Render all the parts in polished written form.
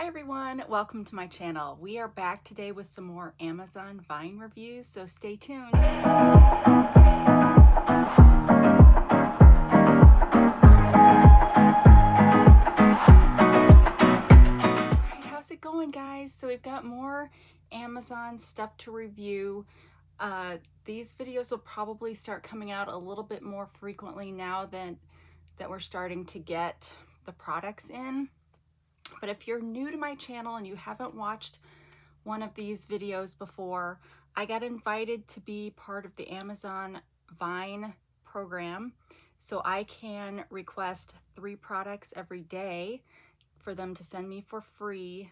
Hi everyone, welcome to my channel. We are back today with some more Amazon Vine reviews, so stay tuned. Alright, how's it going guys? So we've got more Amazon stuff to review. These videos will probably start coming out a little bit more frequently now that we're starting to get the products in. But if you're new to my channel and you haven't watched one of these videos before, I got invited to be part of the Amazon Vine program. So I can request 3 products every day for them to send me for free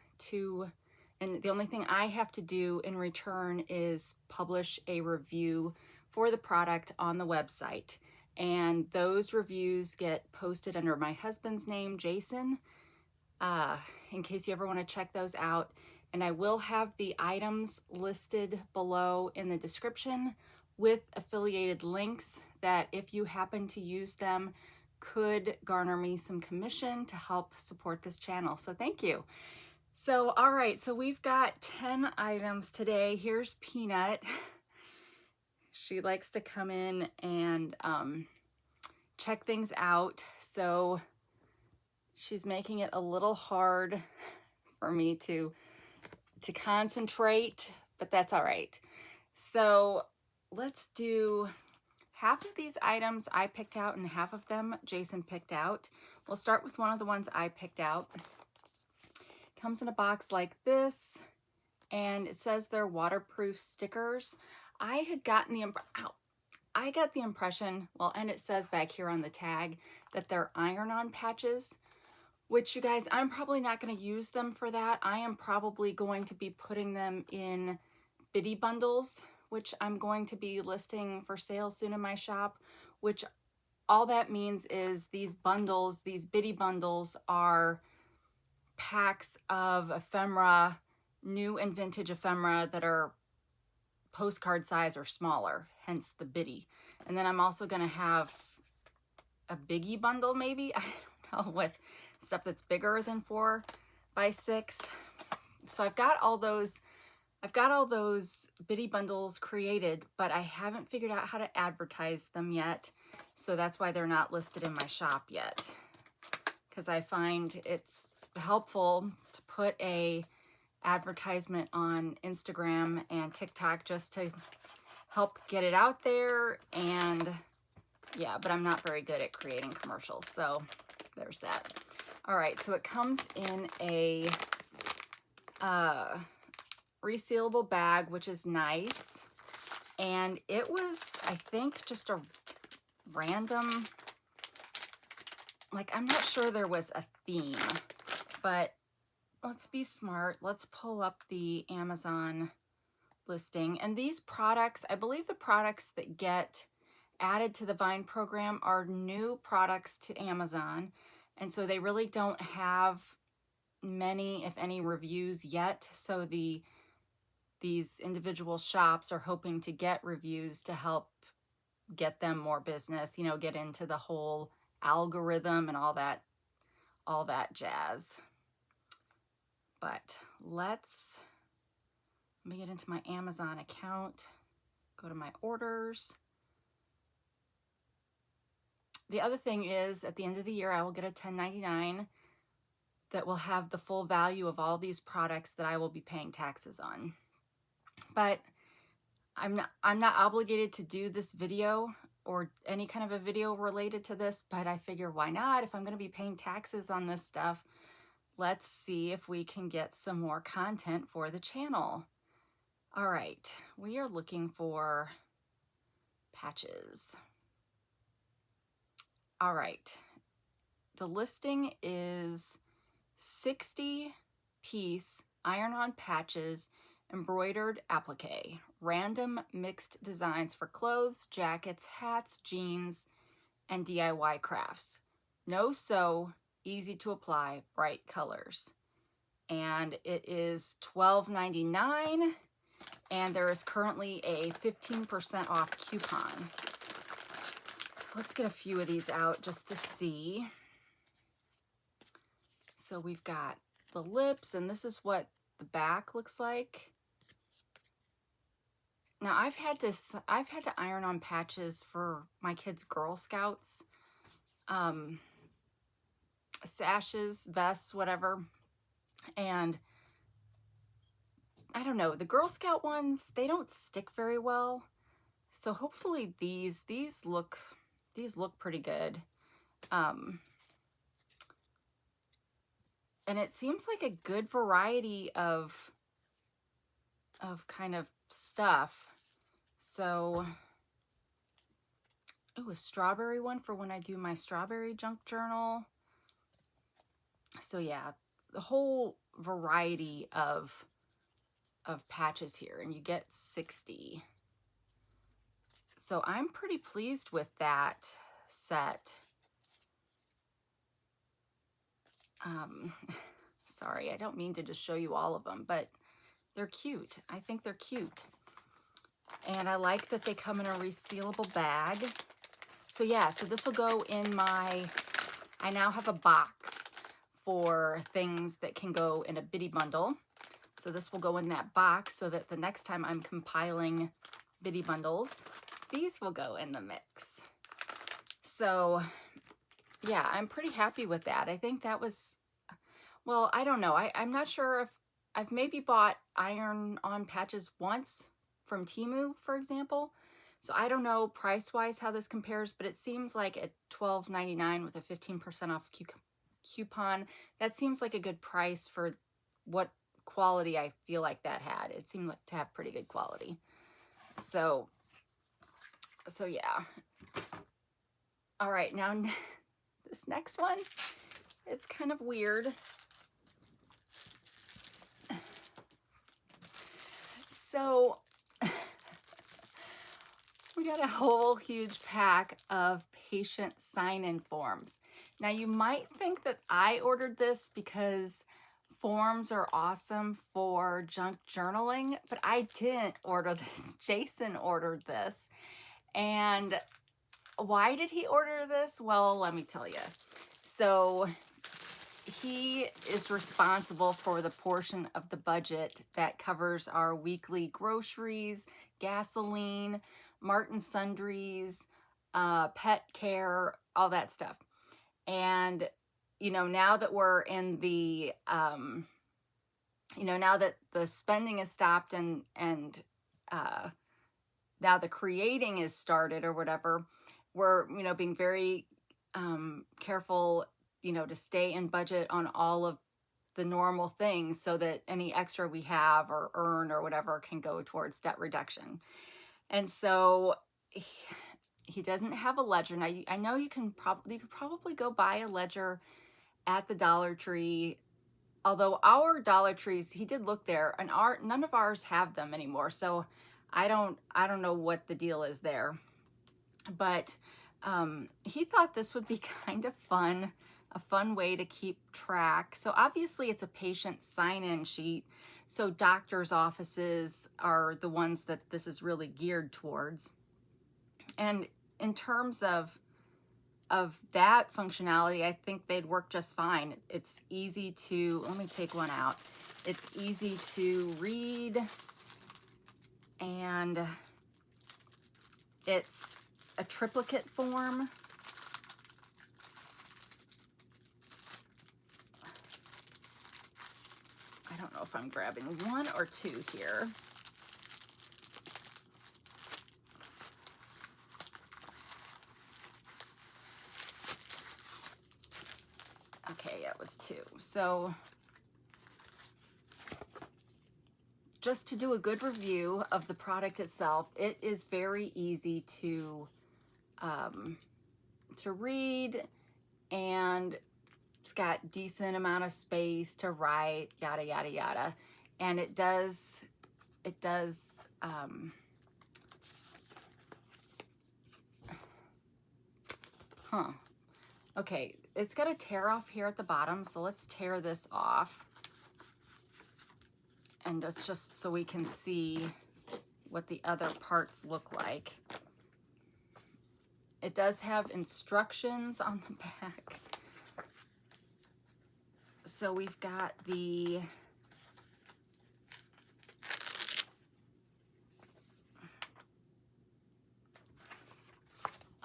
and the only thing I have to do in return is publish a review for the product on the website. And those reviews get posted under my husband's name, Jason, in case you ever want to check those out. And I will have the items listed below in the description with affiliated links that if you happen to use them could garner me some commission to help support this channel. So thank you. So all right, so we've got 10 items today. Here's Peanut. She likes to come in and check things out. So she's making it a little hard for me to concentrate, but that's all right. So let's do half of these items I picked out and half of them Jason picked out. We'll start with one of the ones I picked out. Comes in a box like this, and it says they're waterproof stickers. I got the impression, well, and it says back here on the tag that they're iron-on patches, which you guys, I'm probably not going to use them for that. I am probably going to be putting them in biddy bundles, which I'm going to be listing for sale soon in my shop, which all that means is these bundles, these biddy bundles are packs of ephemera, new and vintage ephemera that are postcard size or smaller, hence the biddy. And then I'm also going to have a biggie bundle, maybe, I don't know, with stuff that's bigger than 4 by 6. So I've got all those biddy bundles created, but I haven't figured out how to advertise them yet. So that's why they're not listed in my shop yet, because I find it's helpful to put a advertisement on Instagram and TikTok just to help get it out there. And yeah, but I'm not very good at creating commercials, so there's that. All right, so it comes in a resealable bag, which is nice. And it was, I think, just a random, like, I'm not sure there was a theme, but let's be smart. Let's pull up the Amazon listing. And these products, I believe the products that get added to the Vine program are new products to Amazon. And so they really don't have many, if any, reviews yet. So these individual shops are hoping to get reviews to help get them more business, you know, get into the whole algorithm and all that jazz. But let me get into my Amazon account, go to my orders. The other thing is, at the end of the year, I will get a 1099 that will have the full value of all these products that I will be paying taxes on. But I'm not obligated to do this video or any kind of a video related to this, but I figure why not? If I'm going to be paying taxes on this stuff, let's see if we can get some more content for the channel. All right, we are looking for patches. All right, the listing is 60-piece iron-on patches, embroidered applique, random mixed designs for clothes, jackets, hats, jeans, and DIY crafts. No sew, easy to apply, bright colors. And it is $12.99, and there is currently a 15% off coupon. So let's get a few of these out just to see. So we've got the lips, and this is what the back looks like. Now I've had to iron on patches for my kids' Girl Scouts, sashes, vests, whatever. And I don't know, the Girl Scout ones, they don't stick very well. So hopefully these look pretty good. And it seems like a good variety of kind of stuff. So, oh, a strawberry one for when I do my strawberry junk journal. So yeah, the whole variety of patches here, and you get 60. So I'm pretty pleased with that set. Sorry, I don't mean to just show you all of them, but they're cute. I think they're cute. And I like that they come in a resealable bag. So yeah, so this will go in my, I now have a box for things that can go in a bitty bundle. So this will go in that box so that the next time I'm compiling bitty bundles, these will go in the mix. So yeah, I'm pretty happy with that. I think that was, well, I don't know. I'm not sure if I've maybe bought iron-on patches once from Temu, for example. So I don't know price-wise how this compares, but it seems like at $12.99 with a 15% off coupon, that seems like a good price for what quality I feel like that had. It seemed like to have pretty good quality. So yeah. All right, now this next one, it's kind of weird. So we got a whole huge pack of patient sign-in forms. Now you might think that I ordered this because forms are awesome for junk journaling, but I didn't order this. Jason ordered this. And why did he order this? Well, let me tell you. So he is responsible for the portion of the budget that covers our weekly groceries, gasoline, Martin Sundries, pet care, all that stuff. And, you know, now that we're in the, you know, now that the spending is stopped and now the creating is started or whatever, we're, you know, being very careful, you know, to stay in budget on all of the normal things so that any extra we have or earn or whatever can go towards debt reduction. And so he doesn't have a ledger. Now, I know you could probably go buy a ledger at the Dollar Tree. Although our Dollar Trees, he did look there, and none of ours have them anymore. So I don't know what the deal is there. But he thought this would be kind of fun, a fun way to keep track. So obviously it's a patient sign-in sheet. So doctors' offices are the ones that this is really geared towards. And in terms of that functionality, I think they'd work just fine. It's easy to, let me take one out. It's easy to read, and it's a triplicate form. I don't know if I'm grabbing one or two here. Okay, it was two. So just to do a good review of the product itself, it is very easy to read, and it's got decent amount of space to write, yada, yada, yada. And it does, okay, it's got a tear off here at the bottom, so let's tear this off. And that's just so we can see what the other parts look like. It does have instructions on the back. So we've got the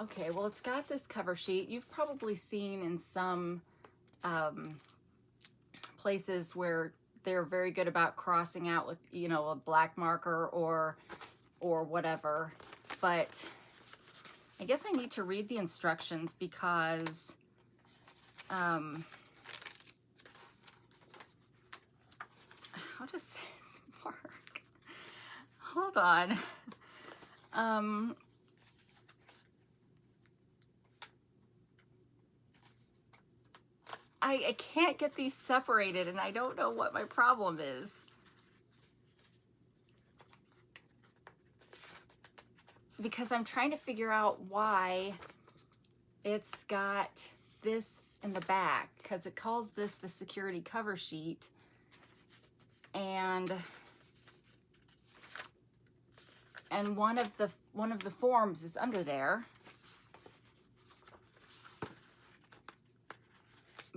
okay, well, it's got this cover sheet. You've probably seen in some places where they're very good about crossing out with, you know, a black marker or whatever. But I guess I need to read the instructions because how does this work? Hold on. I can't get these separated, and I don't know what my problem is. Because I'm trying to figure out why it's got this in the back, because it calls this the security cover sheet, and one of the forms is under there.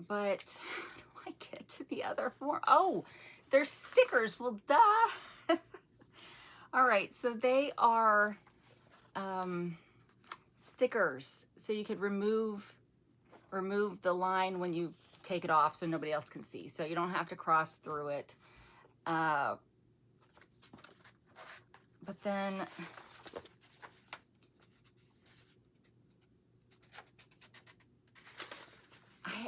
But how do I get to the other form? Oh, there's stickers. Well, duh. All right, so they are stickers. So you could remove the line when you take it off so nobody else can see. So you don't have to cross through it. But then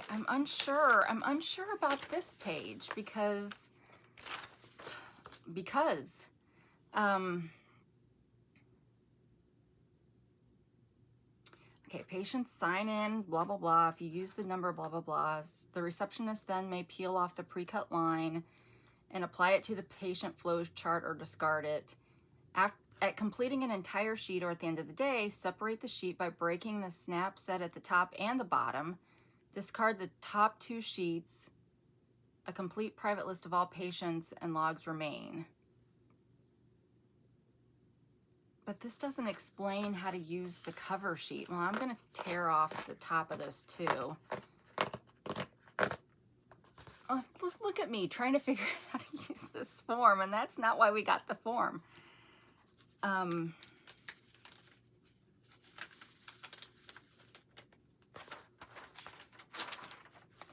I'm unsure. I'm unsure about this page because okay, patients sign in, blah, blah, blah. If you use the number, blah, blah, blahs. The receptionist then may peel off the pre-cut line and apply it to the patient flow chart or discard it. At completing an entire sheet or at the end of the day, separate the sheet by breaking the snap set at the top and the bottom. Discard the top 2 sheets. A complete private list of all patients and logs remain. But this doesn't explain how to use the cover sheet. Well, I'm going to tear off the top of this too. Oh, look at me trying to figure out how to use this form, and that's not why we got the form.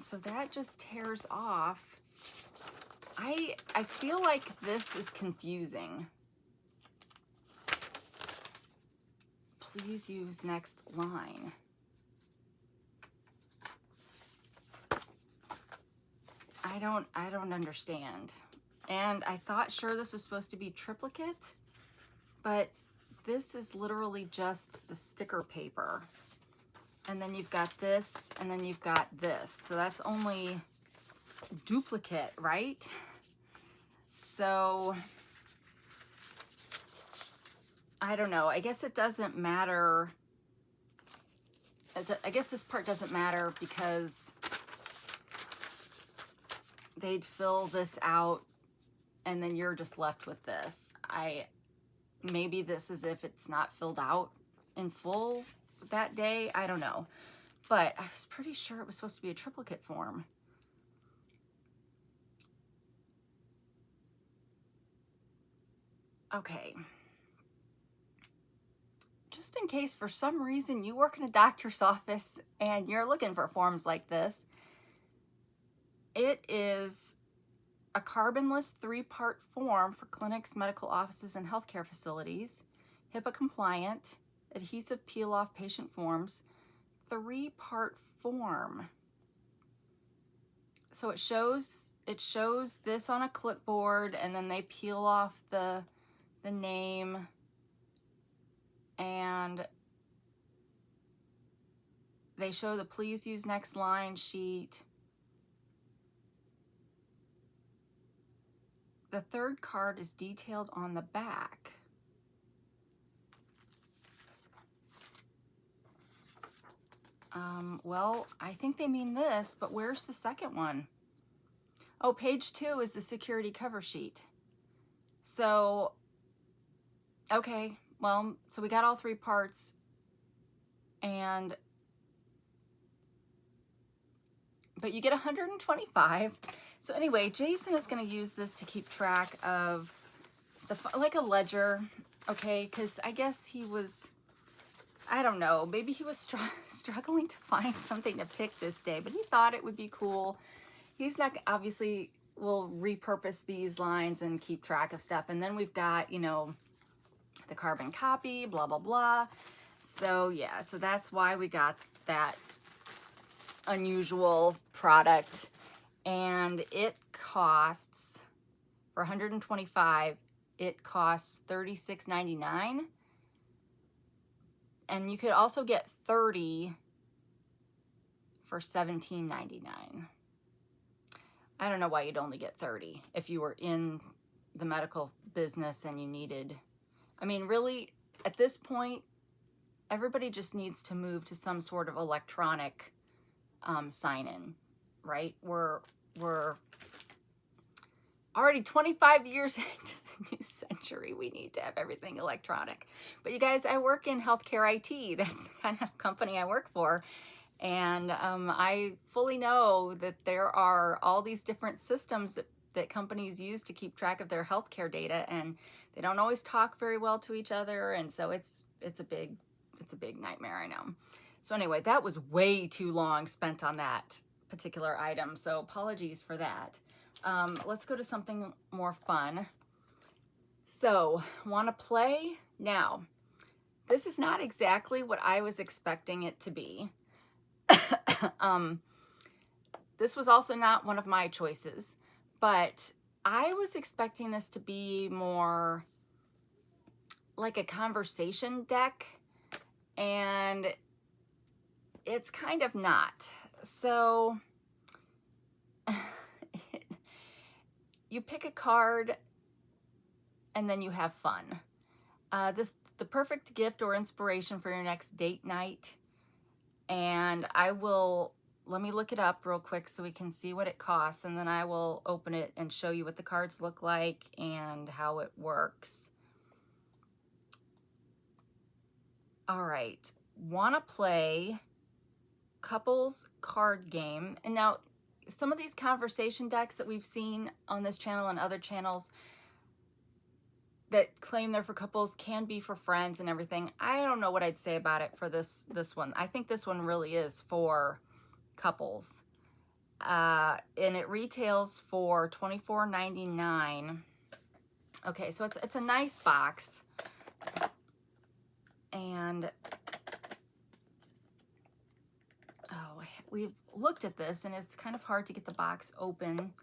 So that just tears off. I feel like this is confusing. Please use next line. I don't understand. And I thought sure this was supposed to be triplicate, but this is literally just the sticker paper. And then you've got this, and then you've got this. So that's only duplicate, right? So I don't know. I guess it doesn't matter. I guess this part doesn't matter because they'd fill this out and then you're just left with this. Maybe this is if it's not filled out in full that day. I don't know. But I was pretty sure it was supposed to be a triplicate form. Okay. Just in case for some reason you work in a doctor's office and you're looking for forms like this, it is a carbonless 3-part form for clinics, medical offices, and healthcare facilities, HIPAA compliant, adhesive peel off patient forms, 3-part form. So it shows this on a clipboard, and then they peel off the name, and they show the please use next line sheet. The 3rd card is detailed on the back. Well, I think they mean this, but where's the 2nd one? Oh, page 2 is the security cover sheet. So, okay, well, so we got all 3 parts, and but you get 125. So anyway, Jason is going to use this to keep track of like a ledger, okay? Because I guess he was, I don't know, maybe he was struggling to find something to pick this day, but he thought it would be cool. He's not, obviously, will repurpose these lines and keep track of stuff. And then we've got, you know, the carbon copy, blah, blah, blah. So yeah, so that's why we got that unusual product. And it costs, for 125, it costs $36.99. And you could also get 30 for $17.99. I don't know why you'd only get 30 if you were in the medical business and you needed, I mean, really, at this point, everybody just needs to move to some sort of electronic sign-in, right? We're already 25 years into the new century. We need to have everything electronic. But you guys, I work in healthcare IT. That's the kind of company I work for. And I fully know that there are all these different systems that companies use to keep track of their healthcare data, and they don't always talk very well to each other. And so it's a big nightmare, I know. So anyway, that was way too long spent on that particular item. So apologies for that. Let's go to something more fun. So, want to play? Now, this is not exactly what I was expecting it to be. This was also not one of my choices, but I was expecting this to be more like a conversation deck, and it's kind of not. So you pick a card and then you have fun. The perfect gift or inspiration for your next date night. And let me look it up real quick so we can see what it costs, and then I will open it and show you what the cards look like and how it works. All right, want to play couples card game. And now some of these conversation decks that we've seen on this channel and other channels that claim they're for couples can be for friends and everything. I don't know what I'd say about it for this one. I think this one really is for couples. And it retails for $24.99. Okay, so it's a nice box. And we've looked at this and it's kind of hard to get the box open.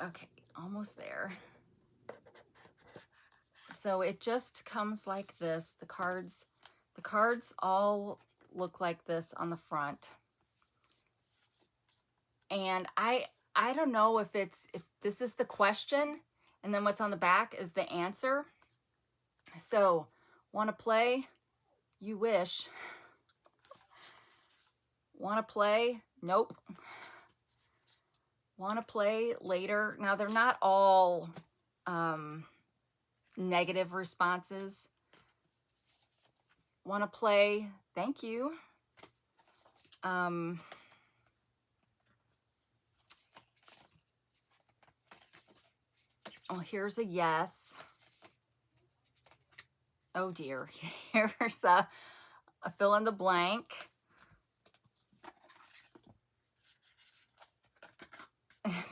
Okay, almost there. So it just comes like this. The cards all look like this on the front. And I don't know if this is the question and then what's on the back is the answer. So, want to play? You wish. Want to play? Nope. Want to play later? Now, they're not all negative responses. Want to play? Thank you. Oh, here's a yes. Oh dear. Here's a fill in the blank.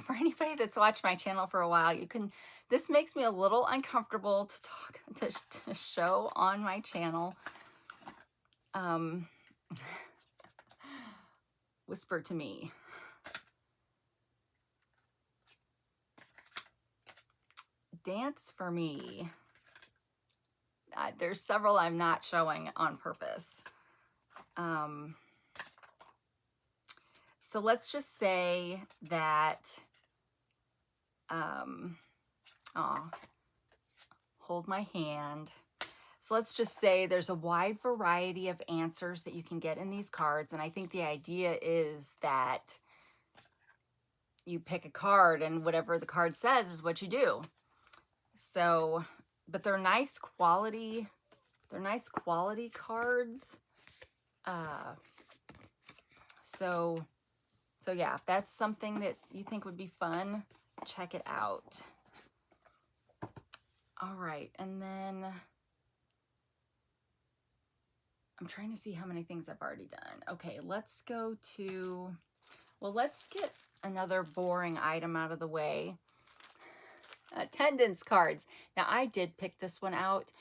For anybody that's watched my channel for a while, this makes me a little uncomfortable to show on my channel. Whisper to me. Dance for me. There's several I'm not showing on purpose. So let's just say that, hold my hand. So let's just say there's a wide variety of answers that you can get in these cards. And I think the idea is that you pick a card and whatever the card says is what you do. So, but they're nice quality They're nice quality cards. So yeah, if that's something that you think would be fun, check it out. All right, and then I'm trying to see how many things I've already done. Okay, let's go to, well, let's get another boring item out of the way. Attendance cards. Now, I did pick this one out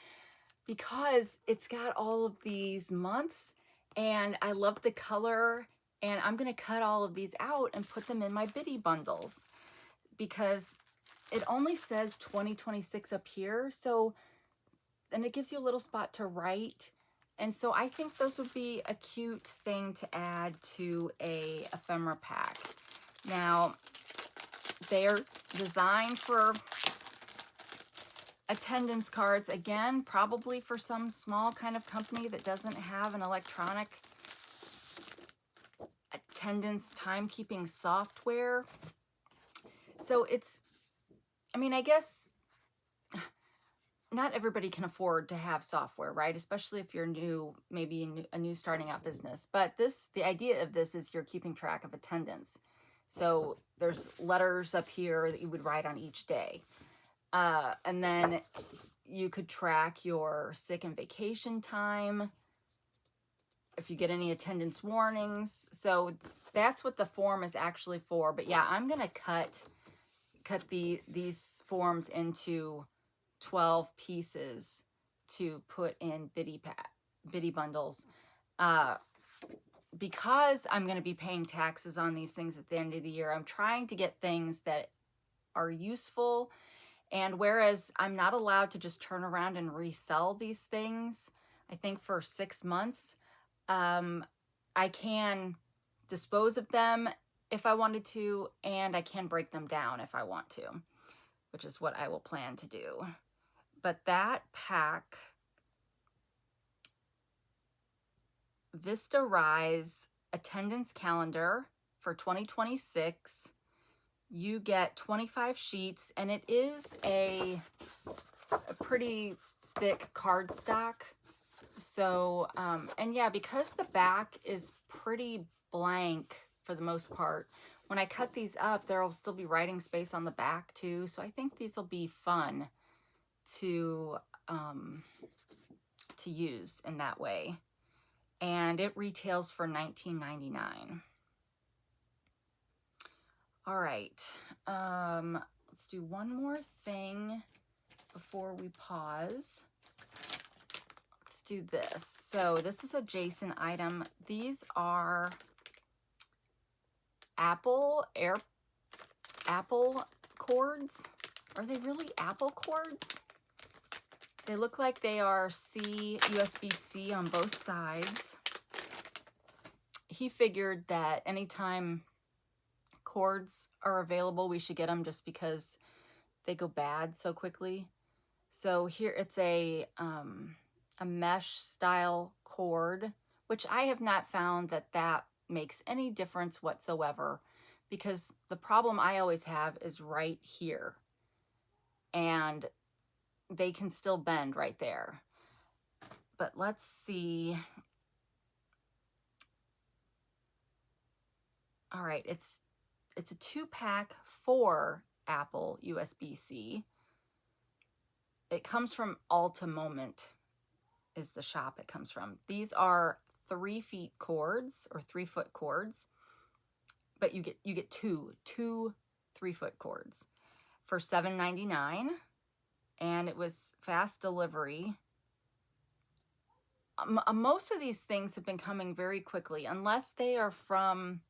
because it's got all of these months, and I love the color, and I'm going to cut all of these out and put them in my biddy bundles because it only says 2026 up here. So then it gives you a little spot to write. And so I think those would be a cute thing to add to a ephemera pack. Now, they're designed for attendance cards, again, probably for some small kind of company that doesn't have an electronic attendance timekeeping software. So it's, I mean, I guess not everybody can afford to have software, right? Especially if you're new, maybe a new starting out business. But the idea of this is you're keeping track of attendance. So there's letters up here that you would write on each day. And then you could track your sick and vacation time, if you get any attendance warnings. So that's what the form is actually for. But yeah, I'm gonna cut these forms into 12 pieces to put in biddy bundles. Because I'm going to be paying taxes on these things at the end of the year, I'm trying to get things that are useful. And whereas I'm not allowed to just turn around and resell these things, I think for 6 months, I can dispose of them if I wanted to, and I can break them down if I want to, which is what I will plan to do. But that pack, Vista Rise Attendance Calendar for 2026, you get 25 sheets, and it is a pretty thick cardstock. So, and yeah, because the back is pretty blank for the most part, when I cut these up, there will still be writing space on the back too. So I think these will be fun to use in that way. And it retails for $19.99. All right, let's do one more thing before we pause. Let's do this. So this is a Jason item. These are Apple cords. Are they really Apple cords? They look like they are USB-C on both sides. He figured that anytime cords are available, we should get them just because they go bad so quickly. So here it's a mesh style cord, which I have not found that makes any difference whatsoever, because the problem I always have is right here, and they can still bend right there. But let's see. All right, it's a 2-pack for Apple USB-C. It comes from Alta Moment is the shop it comes from. These are 3-foot cords or 3-foot cords, but you get two 3-foot cords for $7.99, and it was fast delivery. Most of these things have been coming very quickly, unless they are from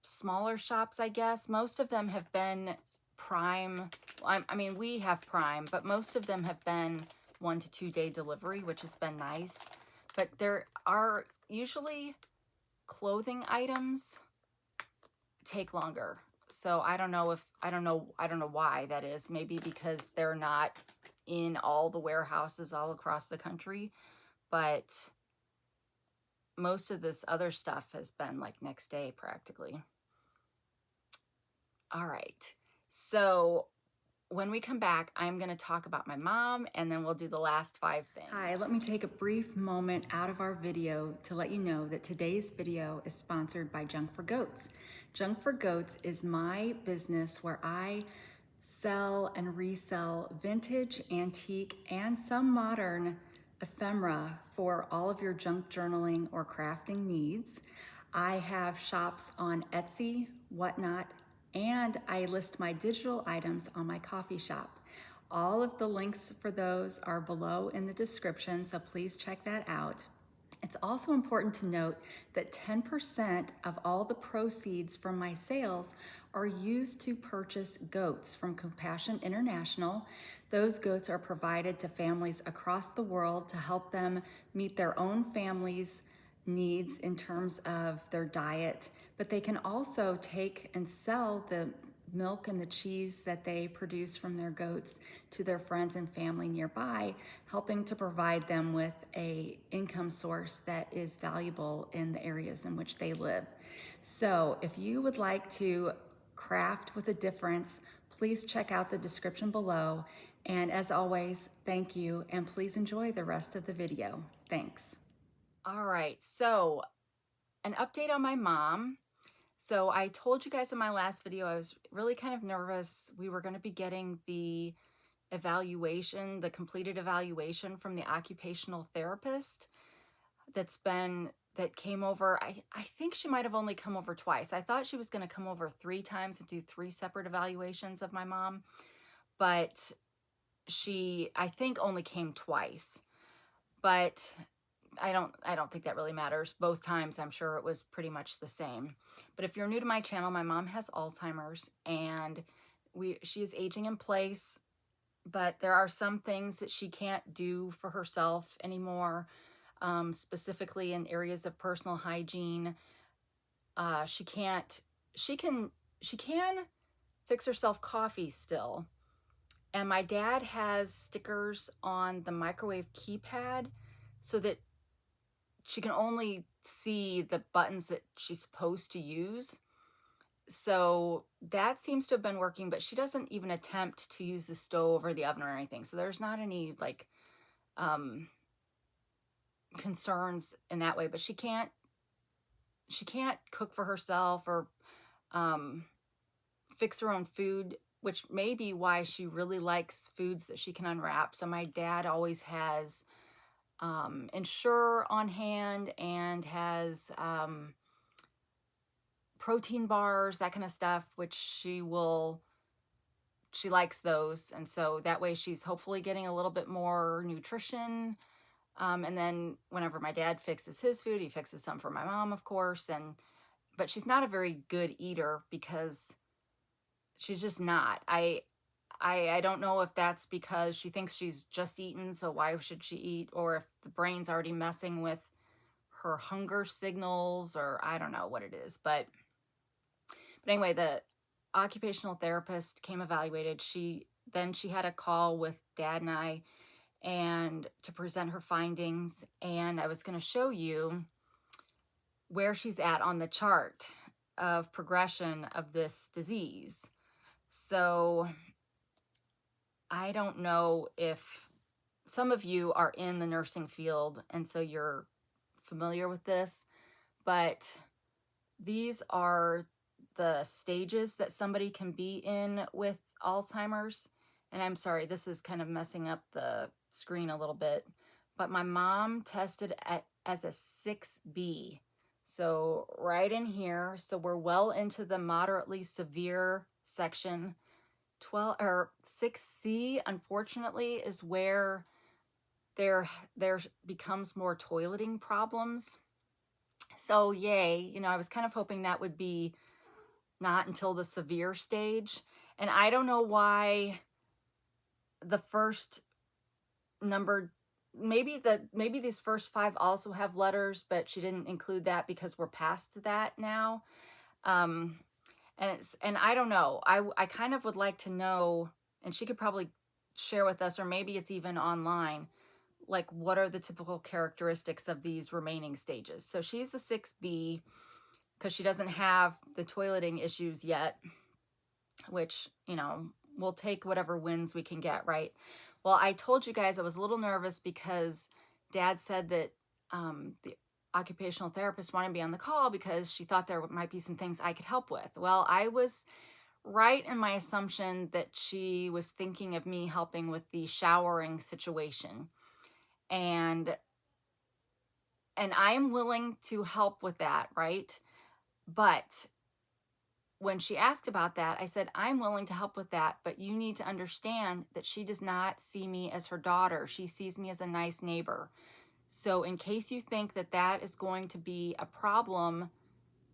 smaller shops, I guess. Most of them have been Prime. I mean, we have Prime, but most of them have been 1 to 2 day delivery, which has been nice. But there are usually clothing items take longer. So I don't know why that is. Maybe because they're not in all the warehouses all across the country, but most of this other stuff has been like next day practically. All right, so when we come back, I'm going to talk about my mom, and then we'll do the last 5 things. Hi, let me take a brief moment out of our video to let you know that today's video is sponsored by Junk for Goats. Junk for Goats is my business where I sell and resell vintage, antique, and some modern ephemera for all of your junk journaling or crafting needs. I have shops on Etsy, Whatnot, and I list my digital items on my coffee shop. All of the links for those are below in the description, so please check that out. It's also important to note that 10% of all the proceeds from my sales are used to purchase goats from Compassion International. Those goats are provided to families across the world to help them meet their own families' needs in terms of their diet, but they can also take and sell the milk and the cheese that they produce from their goats to their friends and family nearby, helping to provide them with a income source that is valuable in the areas in which they live. So if you would like to craft with a difference, please check out the description below. And as always, thank you, and please enjoy the rest of the video. Thanks. All right, so an update on my mom. So I told you guys in my last video, I was really kind of nervous. We were going to be getting the evaluation, the completed evaluation from the occupational therapist that came over. I think she might have only come over twice. I thought she was going to come over 3 times and do 3 separate evaluations of my mom, but she, I think, only came twice. But I don't think that really matters. Both times, I'm sure it was pretty much the same. But if you're new to my channel, my mom has Alzheimer's, and she is aging in place, but there are some things that she can't do for herself anymore, specifically in areas of personal hygiene. She can fix herself coffee still. And my dad has stickers on the microwave keypad so that she can only see the buttons that she's supposed to use. So that seems to have been working, but she doesn't even attempt to use the stove or the oven or anything. So there's not any like concerns in that way, but she can't cook for herself or fix her own food, which may be why she really likes foods that she can unwrap. So my dad always has Ensure on hand and has protein bars, that kind of stuff, which she likes those. And so that way she's hopefully getting a little bit more nutrition. And then whenever my dad fixes his food, he fixes some for my mom, of course. But she's not a very good eater because she's just not. I don't know if that's because she thinks she's just eaten, so why should she eat? Or if the brain's already messing with her hunger signals, or I don't know what it is. But anyway, the occupational therapist came evaluated. Then she had a call with Dad and I and to present her findings. And I was going to show you where she's at on the chart of progression of this disease. So I don't know if some of you are in the nursing field and so you're familiar with this, but these are the stages that somebody can be in with Alzheimer's. And I'm sorry, this is kind of messing up the screen a little bit, but my mom tested as a 6B. So right in here, so we're well into the moderately severe section. 6C, unfortunately, is where there becomes more toileting problems. So yay, I was kind of hoping that would be not until the severe stage. And I don't know why the first number, maybe these first 5 also have letters, but she didn't include that because we're past that now. And I don't know, I kind of would like to know, and she could probably share with us, or maybe it's even online, like what are the typical characteristics of these remaining stages. So she's a 6B because she doesn't have the toileting issues yet, which, we'll take whatever wins we can get, right? Well, I told you guys I was a little nervous because Dad said that the occupational therapist wanted to be on the call because she thought there might be some things I could help with. Well, I was right in my assumption that she was thinking of me helping with the showering situation. And I am willing to help with that, right? But when she asked about that, I said, I'm willing to help with that, but you need to understand that she does not see me as her daughter. She sees me as a nice neighbor. So in case you think that that is going to be a problem,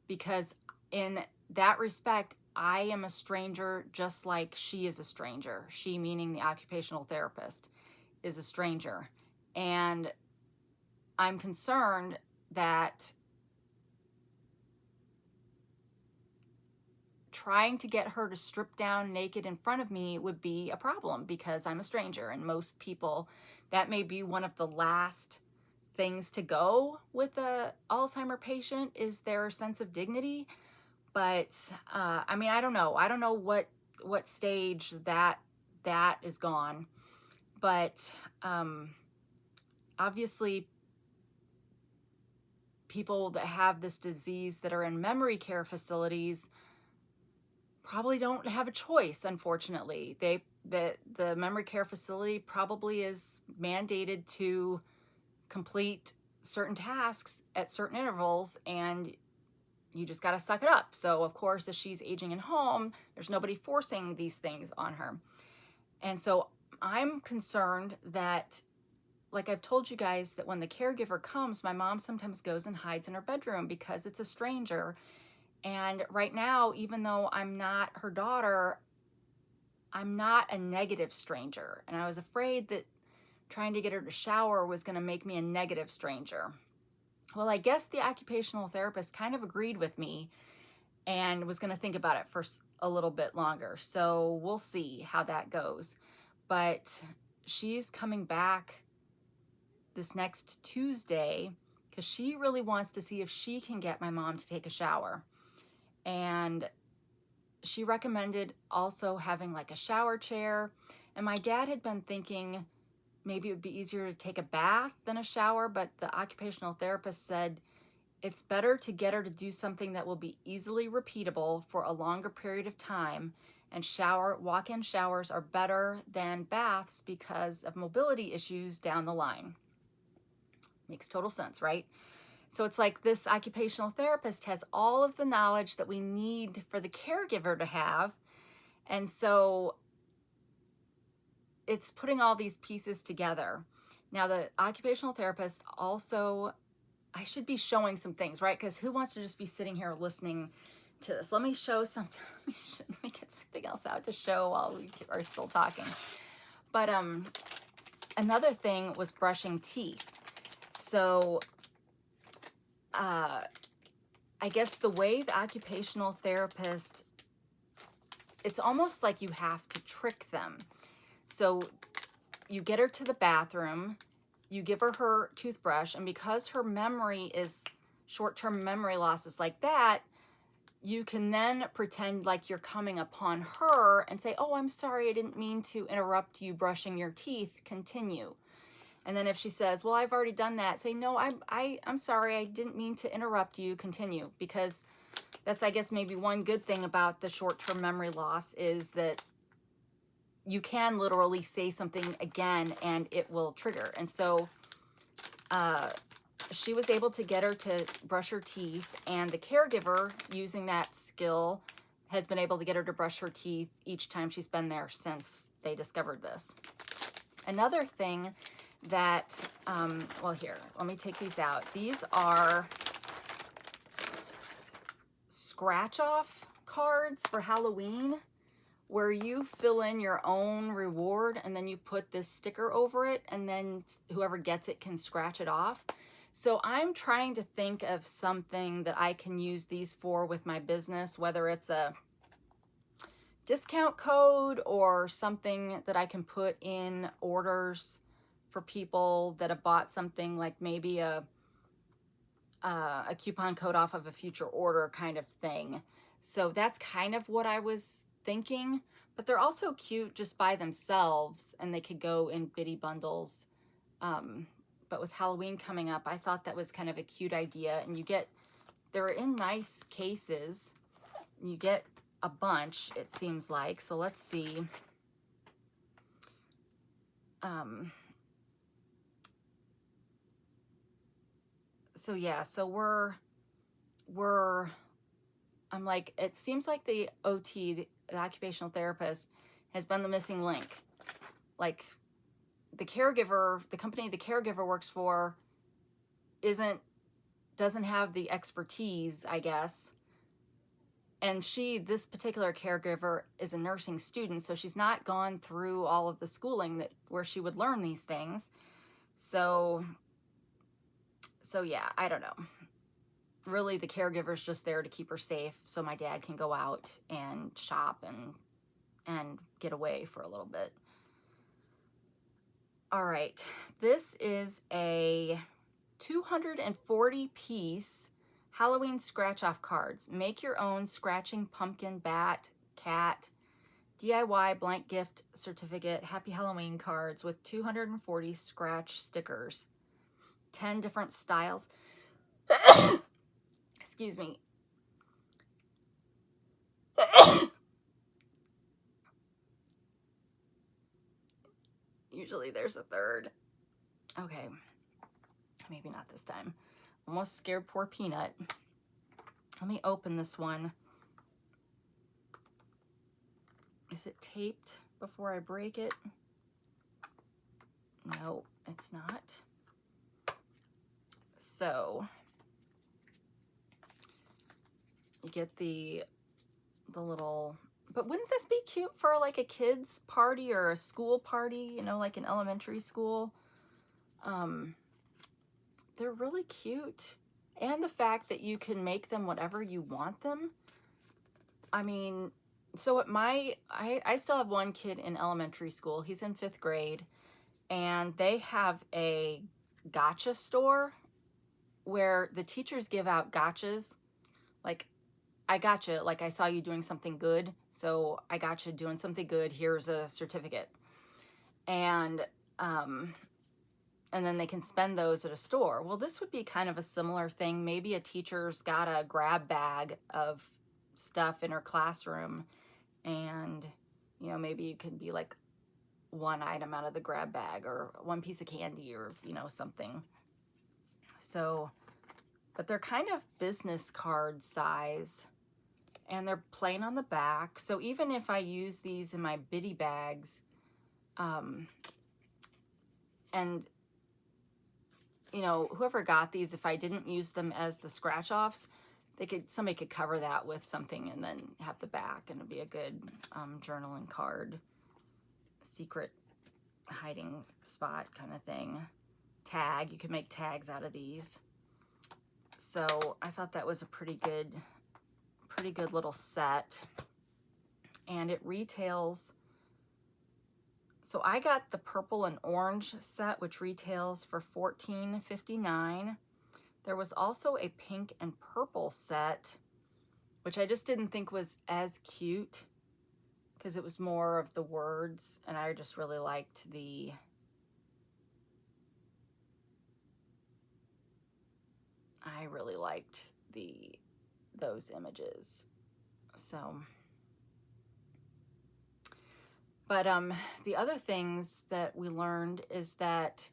because in that respect, I am a stranger just like she is a stranger. She, meaning the occupational therapist, is a stranger. And I'm concerned that trying to get her to strip down naked in front of me would be a problem because I'm a stranger, and most people, that may be one of the last things to go with a Alzheimer patient is their sense of dignity. But I mean, I don't know what stage that is gone, but obviously people that have this disease that are in memory care facilities probably don't have a choice, unfortunately. The memory care facility probably is mandated to complete certain tasks at certain intervals, and you just got to suck it up. So of course, as she's aging in home, there's nobody forcing these things on her. And so I'm concerned that, like I've told you guys, that when the caregiver comes, my mom sometimes goes and hides in her bedroom because it's a stranger. And right now, even though I'm not her daughter, I'm not a negative stranger. And I was afraid that trying to get her to shower was going to make me a negative stranger. Well, I guess the occupational therapist kind of agreed with me and was going to think about it for a little bit longer. So we'll see how that goes. But she's coming back this next Tuesday because she really wants to see if she can get my mom to take a shower. And she recommended also having like a shower chair. And my dad had been thinking maybe it would be easier to take a bath than a shower, but the occupational therapist said it's better to get her to do something that will be easily repeatable for a longer period of time. And walk-in showers are better than baths because of mobility issues down the line. Makes total sense, right? So it's like this occupational therapist has all of the knowledge that we need for the caregiver to have. And so it's putting all these pieces together. Now, the occupational therapist also, I should be showing some things, right? Because who wants to just be sitting here listening to this? Let me show something. Let me get something else out to show while we are still talking. But another thing was brushing teeth. So I guess the way the occupational therapist, it's almost like you have to trick them. So you get her to the bathroom, you give her her toothbrush, and because her memory is short-term memory loss is like that, you can then pretend like you're coming upon her and say, oh, I'm sorry, I didn't mean to interrupt you brushing your teeth, continue. And then if she says, well, I've already done that, say, no, I'm sorry, I didn't mean to interrupt you, continue. Because that's, I guess, maybe one good thing about the short-term memory loss is that you can literally say something again and it will trigger. And so she was able to get her to brush her teeth, and the caregiver, using that skill, has been able to get her to brush her teeth each time she's been there since they discovered this. Another thing that, well, here, let me take these out. These are scratch-off cards for Halloween, where you fill in your own reward and then you put this sticker over it, and then whoever gets it can scratch it off. So I'm trying to think of something that I can use these for with my business, whether it's a discount code or something that I can put in orders for people that have bought something, like maybe a coupon code off of a future order kind of thing. So that's kind of what I was thinking, but they're also cute just by themselves, and they could go in bitty bundles. But with Halloween coming up, I thought that was kind of a cute idea. And they're in nice cases. You get a bunch, it seems like. So let's see. So yeah, so I'm like, it seems like the OT, the occupational therapist, has been the missing link. Like, the caregiver, the company the caregiver works for doesn't have the expertise, I guess. And this particular caregiver is a nursing student, so she's not gone through all of the schooling where she would learn these things. So yeah, I don't know. Really, the caregiver's just there to keep her safe so my dad can go out and shop and get away for a little bit. All right, this is a 240-piece Halloween scratch-off cards. Make your own scratching pumpkin, bat, cat, DIY blank gift certificate, Happy Halloween cards with 240 scratch stickers. 10 different styles. Excuse me. Usually there's a third. Okay. Maybe not this time. Almost scared poor Peanut. Let me open this one. Is it taped before I break it? No, it's not. So you get the little, but wouldn't this be cute for like a kid's party or a school party, you know, like an elementary school? They're really cute. And the fact that you can make them whatever you want them. I mean, so I still have one kid in elementary school. He's in 5th grade, and they have a gotcha store where the teachers give out gotchas. Like, I gotcha, like I saw you doing something good, so I gotcha doing something good, here's a certificate. And then they can spend those at a store. Well, this would be kind of a similar thing. Maybe a teacher's got a grab bag of stuff in her classroom, and, you know, maybe it could be like one item out of the grab bag or one piece of candy or, you know, something. So, but they're kind of business card size, and they're plain on the back. So even if I use these in my bitty bags, and, you know, whoever got these, if I didn't use them as the scratch offs, somebody could cover that with something and then have the back, and it'd be a good journaling card, secret hiding spot kind of thing. Tag, you can make tags out of these. So I thought that was a pretty good little set. And it retails, so I got the purple and orange set, which retails for $14.59. There was also a pink and purple set, which I just didn't think was as cute because it was more of the words, and I just really liked those images. So, but the other things that we learned is that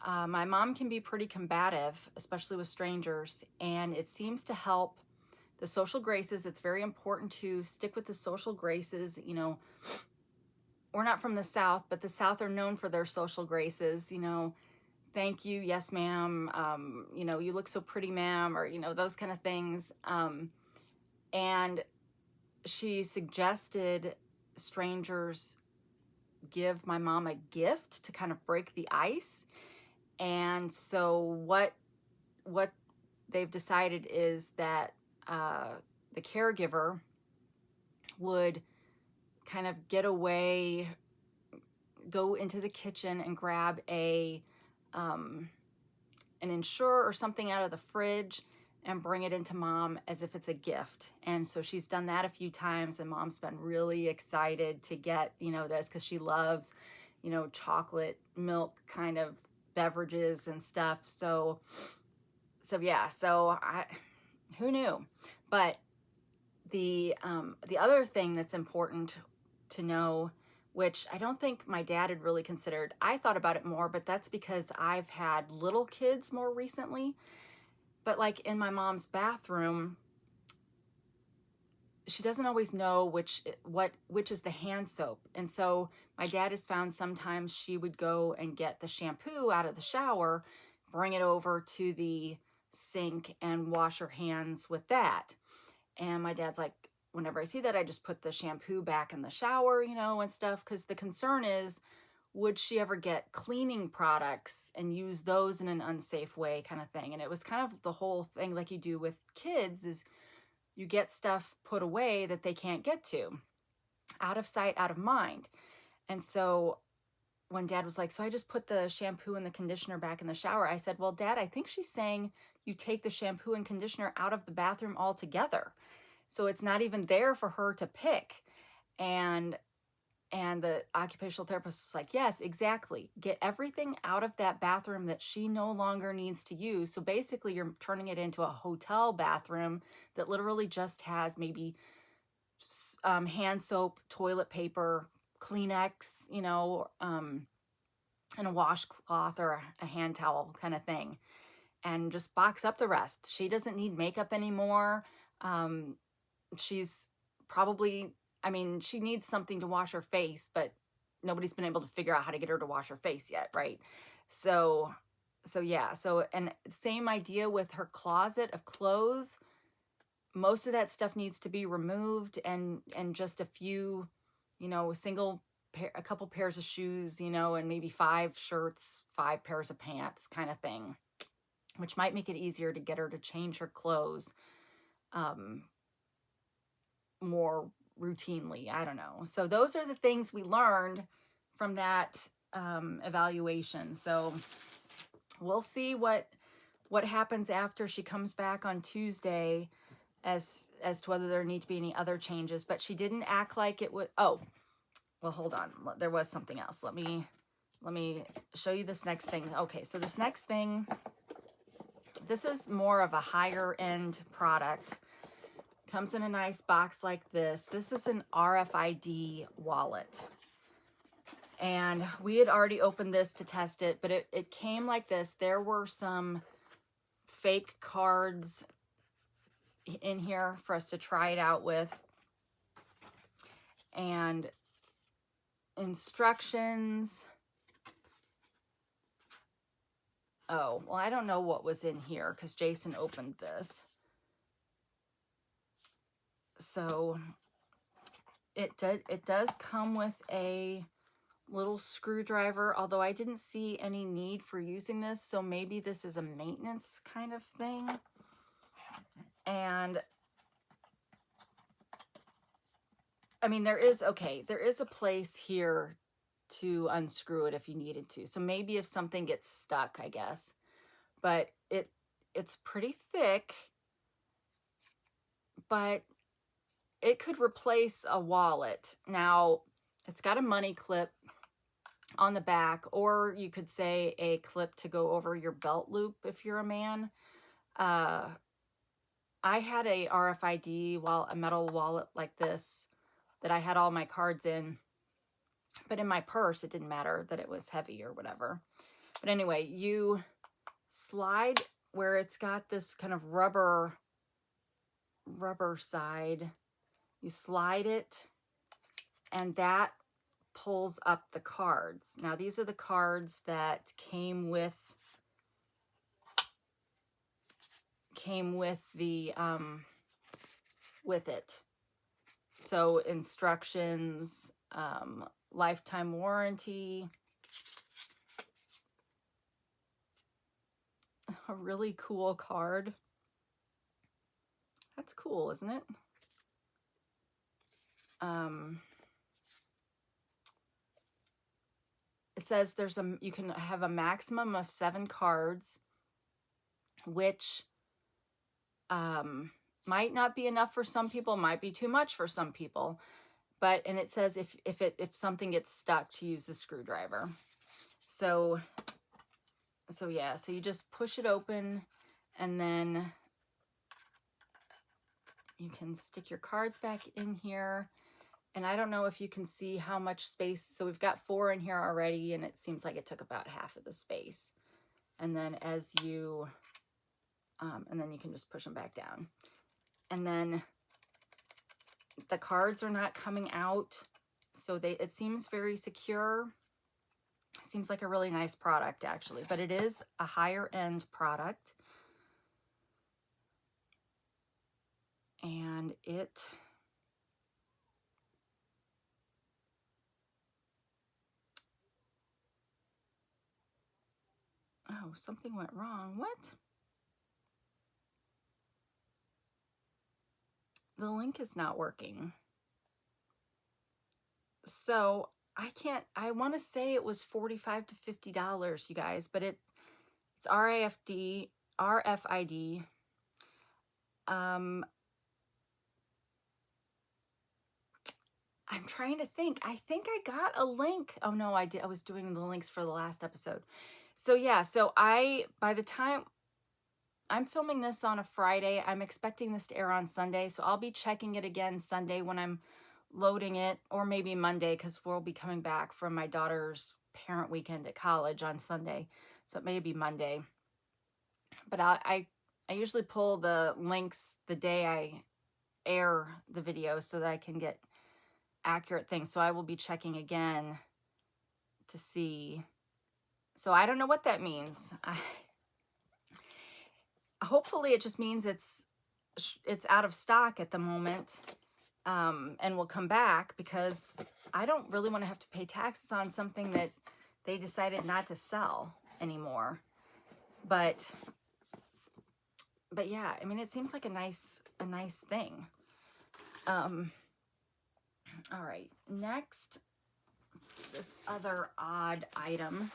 my mom can be pretty combative, especially with strangers, and it seems to help the social graces. It's very important to stick with the social graces. You know, we're not from the South, but the South are known for their social graces. You know, thank you, yes ma'am, you know, you look so pretty ma'am, or, you know, those kind of things. And she suggested strangers give my mom a gift to kind of break the ice. And so what they've decided is that the caregiver would kind of get away, go into the kitchen and grab an Ensure or something out of the fridge, and bring it into mom as if it's a gift. And so she's done that a few times, and mom's been really excited to get, you know, this because she loves, you know, chocolate milk kind of beverages and stuff. So yeah, so who knew? But the other thing that's important to know, which I don't think my dad had really considered, I thought about it more, but that's because I've had little kids more recently. But like in my mom's bathroom, she doesn't always know which is the hand soap. And so my dad has found sometimes she would go and get the shampoo out of the shower, bring it over to the sink and wash her hands with that. And my dad's like, whenever I see that, I just put the shampoo back in the shower, you know, and stuff. Because the concern is, would she ever get cleaning products and use those in an unsafe way, kind of thing. And it was kind of the whole thing like you do with kids is you get stuff put away that they can't get to, out of sight, out of mind. And so when dad was like, so I just put the shampoo and the conditioner back in the shower, I said, well, Dad, I think she's saying you take the shampoo and conditioner out of the bathroom altogether. So it's not even there for her to pick. And the occupational therapist was like, yes, exactly. Get everything out of that bathroom that she no longer needs to use. So basically you're turning it into a hotel bathroom that literally just has maybe hand soap, toilet paper, Kleenex, you know, and a washcloth or a hand towel kind of thing. And just box up the rest. She doesn't need makeup anymore. She's probably, I mean, she needs something to wash her face, but nobody's been able to figure out how to get her to wash her face yet, right? So yeah. So, and same idea with her closet of clothes. Most of that stuff needs to be removed, and just a few, you know, a couple pairs of shoes, you know, and maybe 5 shirts, 5 pairs of pants kind of thing, which might make it easier to get her to change her clothes more routinely. I don't know. So those are the things we learned from that evaluation. So we'll see what happens after she comes back on Tuesday as to whether there need to be any other changes. But she didn't act like it would. Oh, well, hold on. There was something else. Let me show you this next thing. Okay, so this next thing, this is more of a higher end product. Comes in a nice box like this. This is an RFID wallet. And we had already opened this to test it, but it came like this. There were some fake cards in here for us to try it out with. And instructions. Oh, well, I don't know what was in here because Jason opened this. So it does come with a little screwdriver, although I didn't see any need for using this. So maybe this is a maintenance kind of thing. And I mean, there is a place here to unscrew it if you needed to. So maybe if something gets stuck, I guess. But it's pretty thick, but it could replace a wallet. Now, it's got a money clip on the back, or you could say a clip to go over your belt loop if you're a man. I had a RFID a metal wallet like this that I had all my cards in, but in my purse, it didn't matter that it was heavy or whatever. But anyway, you slide where it's got this kind of rubber side. You slide it, and that pulls up the cards. Now, these are the cards that came with the with it. So instructions, lifetime warranty, a really cool card. That's cool, isn't it? It says you can have a maximum of 7 cards, which Might not be enough for some people, might be too much for some people. But, and it says if something gets stuck, to use the screwdriver. So yeah, so you just push it open, and then you can stick your cards back in here. And I don't know if you can see how much space. So we've got 4 in here already, and it seems like it took about half of the space. And then as you, and then you can just push them back down. And then the cards are not coming out. So it seems very secure. Seems like a really nice product, actually, but it is a higher end product. And it, oh, something went wrong. What? The link is not working. So I want to say it was $45 to $50, you guys, but it's RFID. I'm trying to think. I think I got a link. Oh no, I did. I was doing the links for the last episode. So yeah, so by the time I'm filming this on a Friday, I'm expecting this to air on Sunday. So I'll be checking it again Sunday when I'm loading it, or maybe Monday, because we'll be coming back from my daughter's parent weekend at college on Sunday. So it may be Monday. But I usually pull the links the day I air the video so that I can get accurate things. So I will be checking again to see. So I don't know what that means. Hopefully it just means it's out of stock at the moment, and will come back, because I don't really want to have to pay taxes on something that they decided not to sell anymore. But yeah, I mean, it seems like a nice thing. All right, next, let's do this other odd item.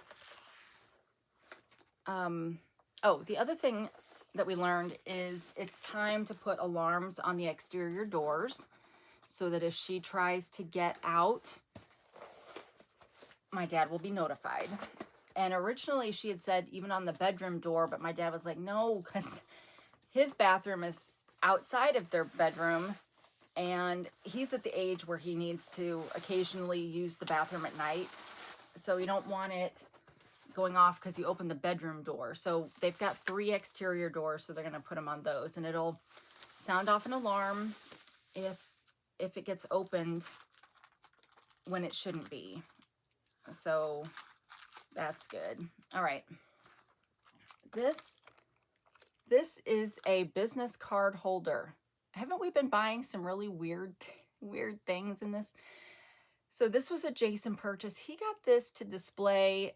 Oh, the other thing that we learned is it's time to put alarms on the exterior doors, so that if she tries to get out, my dad will be notified. And originally she had said even on the bedroom door, but my dad was like, no, because his bathroom is outside of their bedroom, and he's at the age where he needs to occasionally use the bathroom at night. So you don't want it going off because you open the bedroom door. So they've got 3 exterior doors, so they're going to put them on those, and it'll sound off an alarm if it gets opened when it shouldn't be. So that's good. All right. This is a business card holder. Haven't we been buying some really weird things in this? So this was a Jason purchase. He got this to display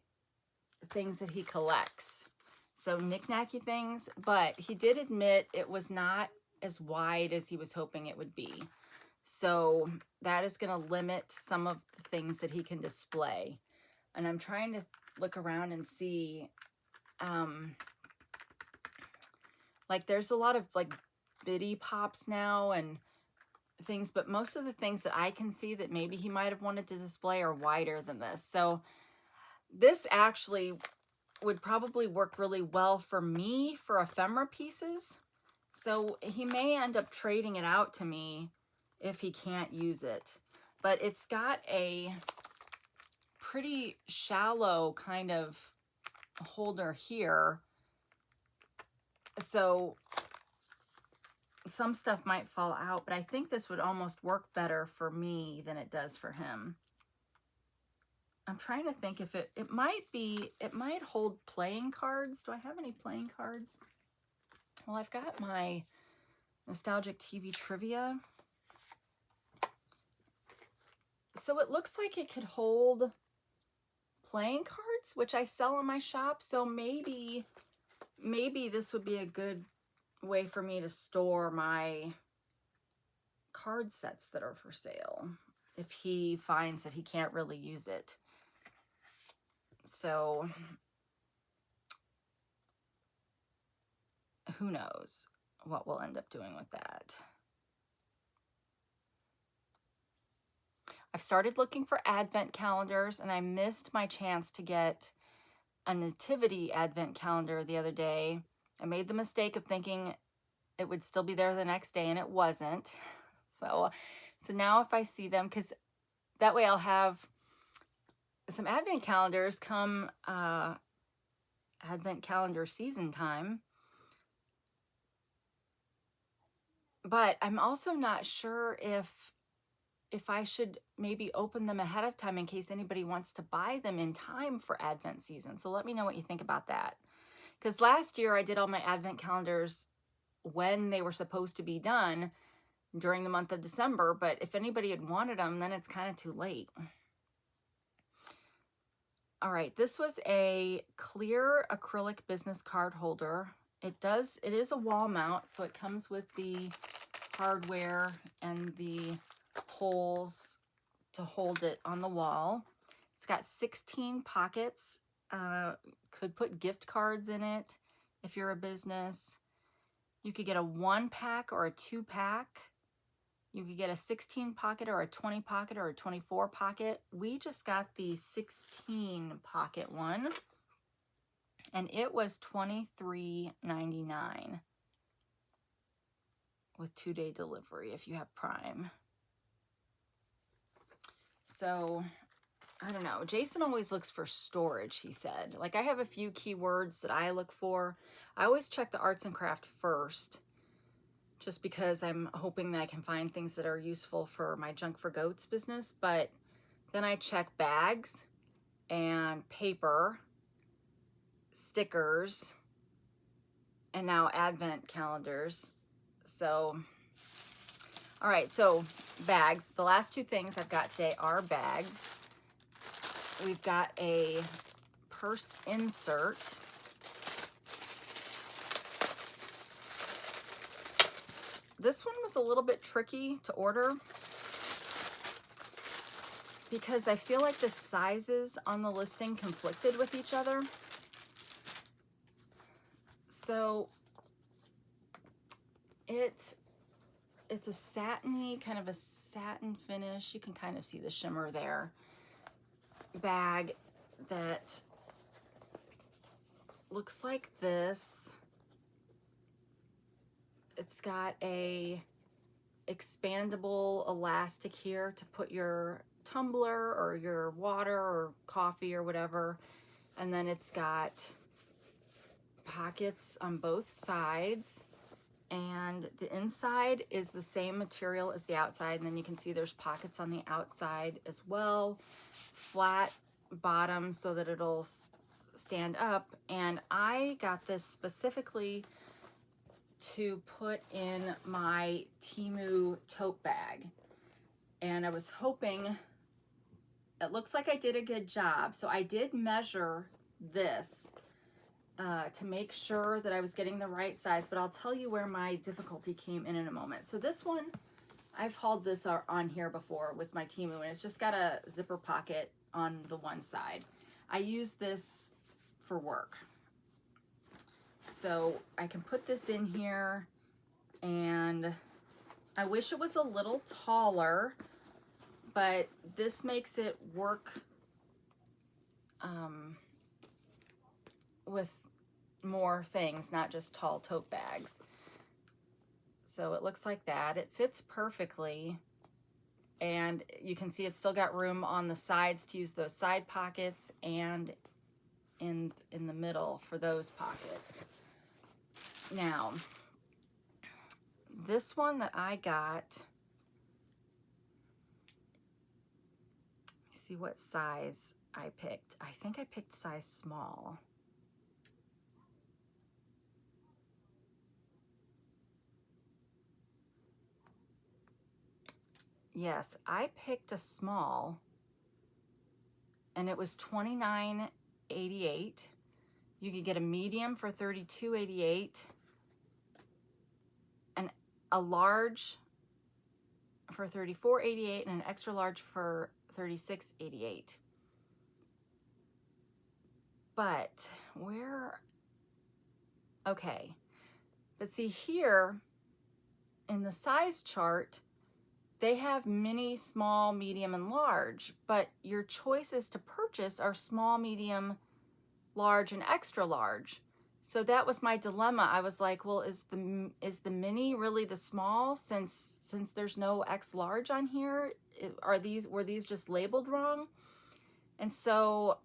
things that he collects. So knick-knacky things, but he did admit it was not as wide as he was hoping it would be. So that is going to limit some of the things that he can display. And I'm trying to look around and see, like there's a lot of like bitty pops now and things, but most of the things that I can see that maybe he might have wanted to display are wider than this. So this actually would probably work really well for me for ephemera pieces. So he may end up trading it out to me if he can't use it. But it's got a pretty shallow kind of holder here. So some stuff might fall out, but I think this would almost work better for me than it does for him. I'm trying to think if it might hold playing cards. Do I have any playing cards? Well, I've got my nostalgic TV trivia. So it looks like it could hold playing cards, which I sell in my shop. So maybe this would be a good way for me to store my card sets that are for sale if he finds that he can't really use it. So who knows? what we'll end up doing with that. I've started looking for advent calendars, and I missed my chance to get a nativity advent calendar the other day. I made the mistake of thinking it would still be there the next day, and it wasn't. So now if I see them, because that way I'll have some advent calendars come advent calendar season time. But I'm also not sure if I should maybe open them ahead of time in case anybody wants to buy them in time for Advent season. So let me know what you think about that. Because last year I did all my Advent calendars when they were supposed to be done during the month of December. But if anybody had wanted them, then it's kind of too late. All right, this was a clear acrylic business card holder. It is a wall mount, so it comes with the hardware and the holes to hold it on the wall. It's got 16 pockets. Could put gift cards in it if you're a business. You could get a 1-pack or a 2-pack. You could get a 16 pocket or a 20 pocket or a 24 pocket. We just got the 16 pocket one, and it was $23.99 with 2-day delivery if you have Prime. So I don't know. Jason always looks for storage, he said. Like, I have a few keywords that I look for. I always check the arts and craft first, just because I'm hoping that I can find things that are useful for my Junk for Goats business. But then I check bags and paper, stickers, and now advent calendars. So, all right, so bags. The last 2 things I've got today are bags. We've got a purse insert. This one was a little bit tricky to order because I feel like the sizes on the listing conflicted with each other. So it's a satiny, kind of a satin finish. You can kind of see the shimmer there. Bag that looks like this. It's got a expandable elastic here to put your tumbler or your water or coffee or whatever. And then it's got pockets on both sides. And the inside is the same material as the outside. And then you can see there's pockets on the outside as well. Flat bottom so that it'll stand up. And I got this specifically to put in my Temu tote bag. And I was hoping, it looks like I did a good job. So I did measure this to make sure that I was getting the right size, but I'll tell you where my difficulty came in a moment. So this one, I've hauled this on here before, was my Temu, and it's just got a zipper pocket on the one side. I use this for work. So I can put this in here, and I wish it was a little taller, but this makes it work with more things, not just tall tote bags. So it looks like that. It fits perfectly. And you can see it's still got room on the sides to use those side pockets and in the middle for those pockets. Now, this one that I got, see what size I picked. I think I picked size small. Yes, I picked a small, and it was $29.88. You could get a medium for $32.88, and a large for $34.88, and an extra large for $36.88. But okay, But see here in the size chart, they have mini, small, medium, and large, but your choices to purchase are small, medium, large, and extra large. So that was my dilemma. I was like, well, is the mini really the small, since there's no X large on here? Were these just labeled wrong? And so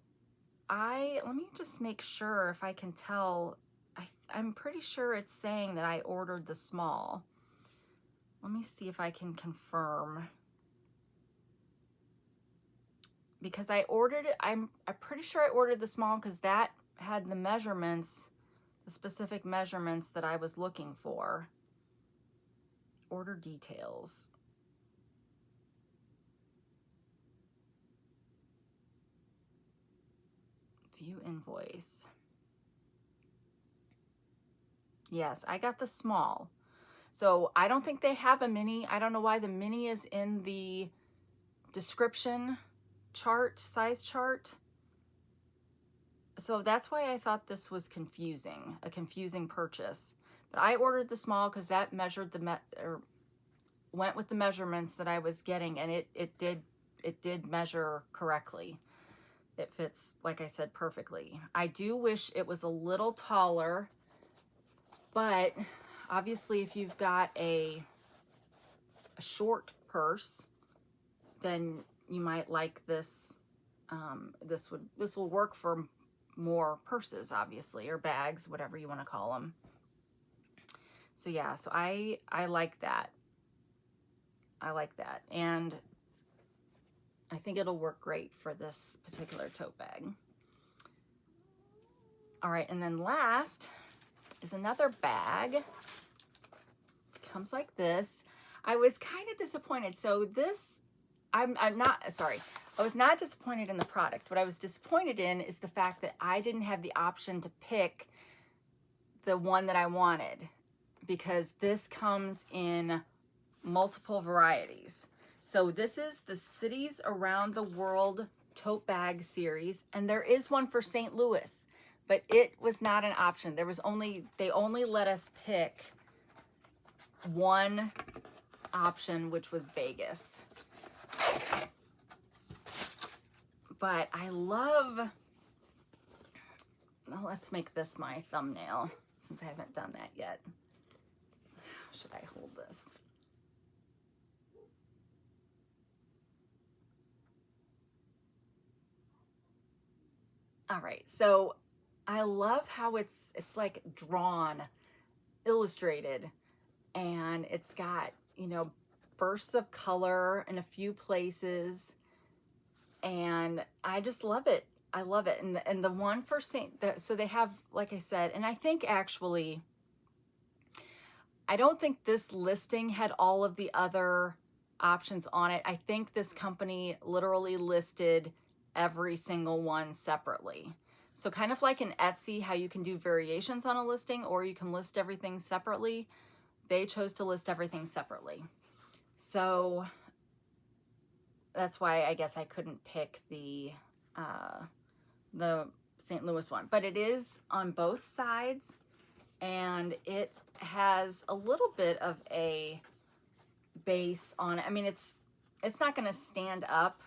let me just make sure if I can tell. I'm pretty sure it's saying that I ordered the small. Let me see if I can confirm. Because I ordered it, I'm pretty sure I ordered the small because that had the measurements, the specific measurements that I was looking for. Order details. View invoice. Yes, I got the small. So I don't think they have a mini. I don't know why the mini is in the description chart, size chart. So that's why I thought this was confusing, a confusing purchase. But I ordered the small because that measured went with the measurements that I was getting, and it did measure correctly. It fits, like I said, perfectly. I do wish it was a little taller, but obviously if you've got a short purse, then you might like this. This will work for more purses, obviously, or bags, whatever you want to call them. So yeah, so I like that. I like that, and I think it'll work great for this particular tote bag. All right, and then last is another bag. It comes like this. I was kind of disappointed. So this, I was not disappointed in the product. What I was disappointed in is the fact that I didn't have the option to pick the one that I wanted, because this comes in multiple varieties. So this is the Cities Around the World Tote Bag series, and there is one for St. Louis, but it was not an option. They only let us pick one option, which was Vegas. But I love, well, let's make this my thumbnail since I haven't done that yet. How should I hold this? All right, so I love how it's like drawn, illustrated, and it's got, you know, bursts of color in a few places, and I just love it. I love it. And the one for so they have, like I said, and I think actually, I don't think this listing had all of the other options on it. I think this company literally listed every single one separately. So kind of like in Etsy, how you can do variations on a listing, or you can list everything separately. They chose to list everything separately. So that's why I guess I couldn't pick the St. Louis one, but it is on both sides, and it has a little bit of a base on it. I mean, it's not going to stand up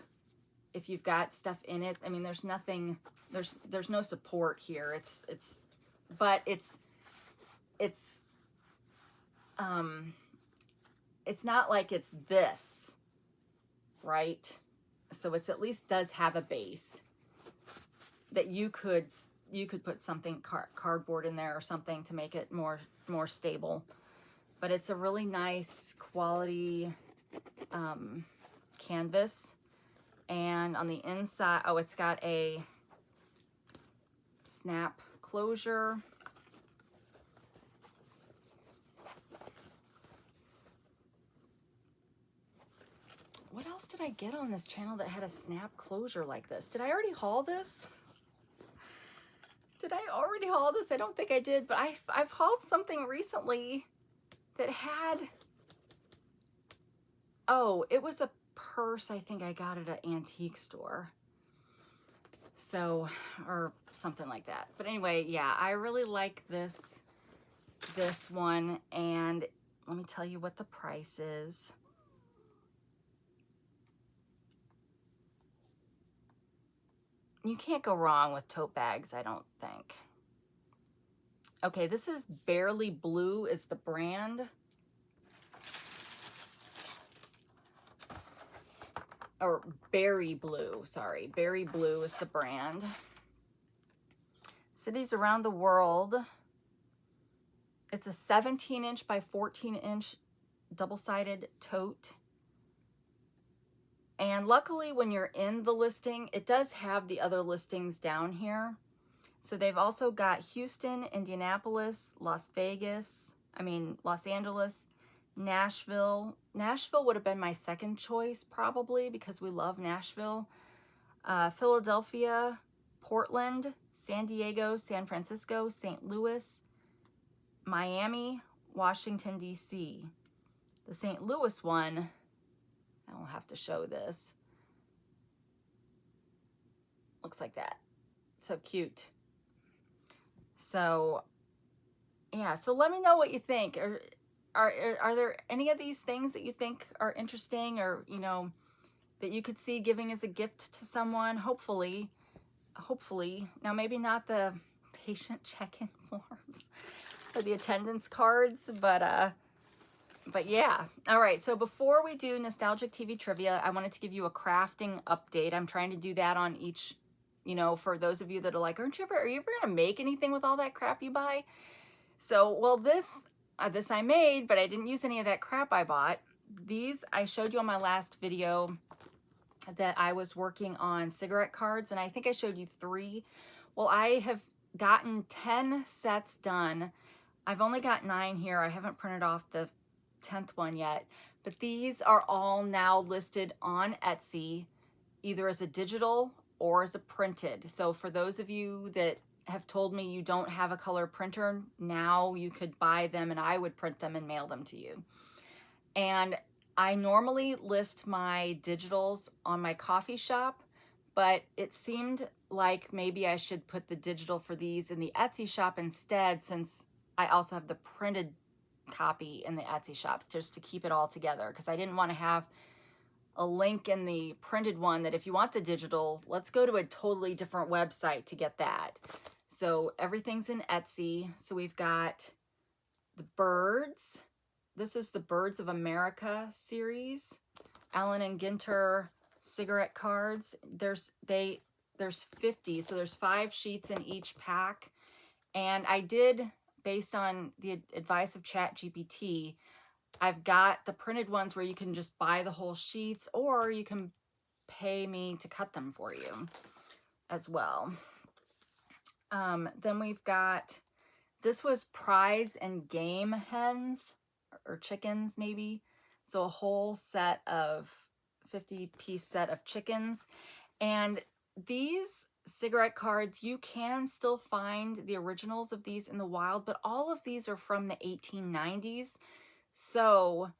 if you've got stuff in it. I mean, there's nothing, there's no support here. But it's not like it's this, right? So it's at least does have a base that you could put something, cardboard in there or something to make it more stable. But it's a really nice quality canvas. And on the inside, oh, it's got a snap closure. What else did I get on this channel that had a snap closure like this? Did I already haul this? Did I already haul this? I don't think I did, but I've hauled something recently that had, oh, it was a purse. I think I got it at an antique store. So, or something like that. But anyway, yeah, I really like this this one, and let me tell you what the price is. You can't go wrong with tote bags, I don't think. Okay, this is Barely Blue is the brand. Or Berry Blue, sorry. Berry Blue is the brand. Cities around the world. It's a 17-inch by 14-inch double-sided tote. And luckily, when you're in the listing, it does have the other listings down here. So they've also got Houston, Indianapolis, Los Angeles, Nashville. Nashville would have been my second choice probably because we love Nashville. Philadelphia, Portland, San Diego, San Francisco, St. Louis, Miami, Washington, D.C. The St. Louis one, I will have to show this. Looks like that. So cute. So, yeah, so let me know what you think. Are there any of these things that you think are interesting, or, you know, that you could see giving as a gift to someone? Hopefully. Now, maybe not the patient check-in forms or the attendance cards, but yeah. All right, so before we do Nostalgic TV Trivia, I wanted to give you a crafting update. I'm trying to do that on each, you know, for those of you that are like, are you ever gonna make anything with all that crap you buy? So, well, this I made, but I didn't use any of that crap I bought. These I showed you on my last video that I was working on cigarette cards, and I think I showed you 3. Well, I have gotten 10 sets done. I've only got 9 here. I haven't printed off the 10th one yet, but these are all now listed on Etsy, either as a digital or as a printed. So for those of you that have told me you don't have a color printer, now you could buy them and I would print them and mail them to you. And I normally list my digitals on my coffee shop, but it seemed like maybe I should put the digital for these in the Etsy shop instead, since I also have the printed copy in the Etsy shop, just to keep it all together, because I didn't want to have a link in the printed one that if you want the digital, let's go to a totally different website to get that. So everything's in Etsy. So we've got the birds. This is the Birds of America series. Allen and Ginter cigarette cards. There's 50, so there's 5 sheets in each pack. And I did, based on the advice of ChatGPT, I've got the printed ones where you can just buy the whole sheets, or you can pay me to cut them for you as well. Then we've got, this was prize and game hens, or chickens maybe. So a whole set of 50-piece set of chickens. And these cigarette cards, you can still find the originals of these in the wild, but all of these are from the 1890s. So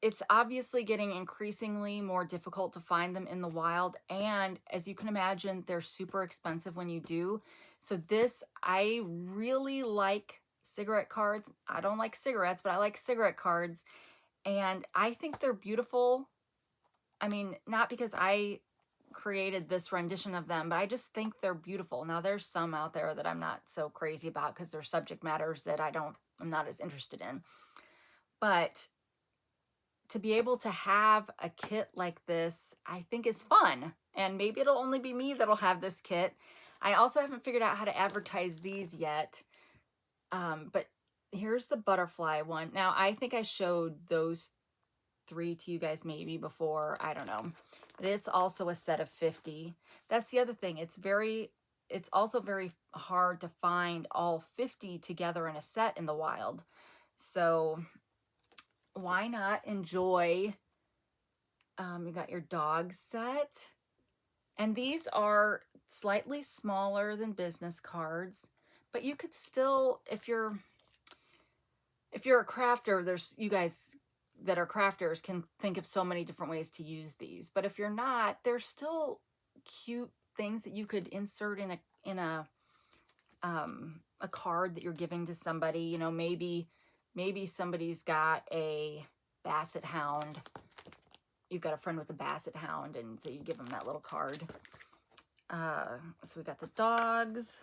it's obviously getting increasingly more difficult to find them in the wild. And as you can imagine, they're super expensive when you do. So this, I really like cigarette cards. I don't like cigarettes, but I like cigarette cards. And I think they're beautiful. I mean, not because I created this rendition of them, but I just think they're beautiful. Now, there's some out there that I'm not so crazy about because they're subject matters that I'm not as interested in. But to be able to have a kit like this, I think is fun. And maybe it'll only be me that'll have this kit. I also haven't figured out how to advertise these yet. But here's the butterfly one. Now, I think I showed those 3 to you guys maybe before. I don't know. But it's also a set of 50. That's the other thing. It's also very hard to find all 50 together in a set in the wild. So why not enjoy, you got your dog set. And these are slightly smaller than business cards, but you could still, if you're a crafter, you guys that are crafters can think of so many different ways to use these. But if you're not, there's still cute things that you could insert in a a card that you're giving to somebody. You know, maybe somebody's got a basset hound. You've got a friend with a basset hound, and so you give them that little card. So we got the dogs.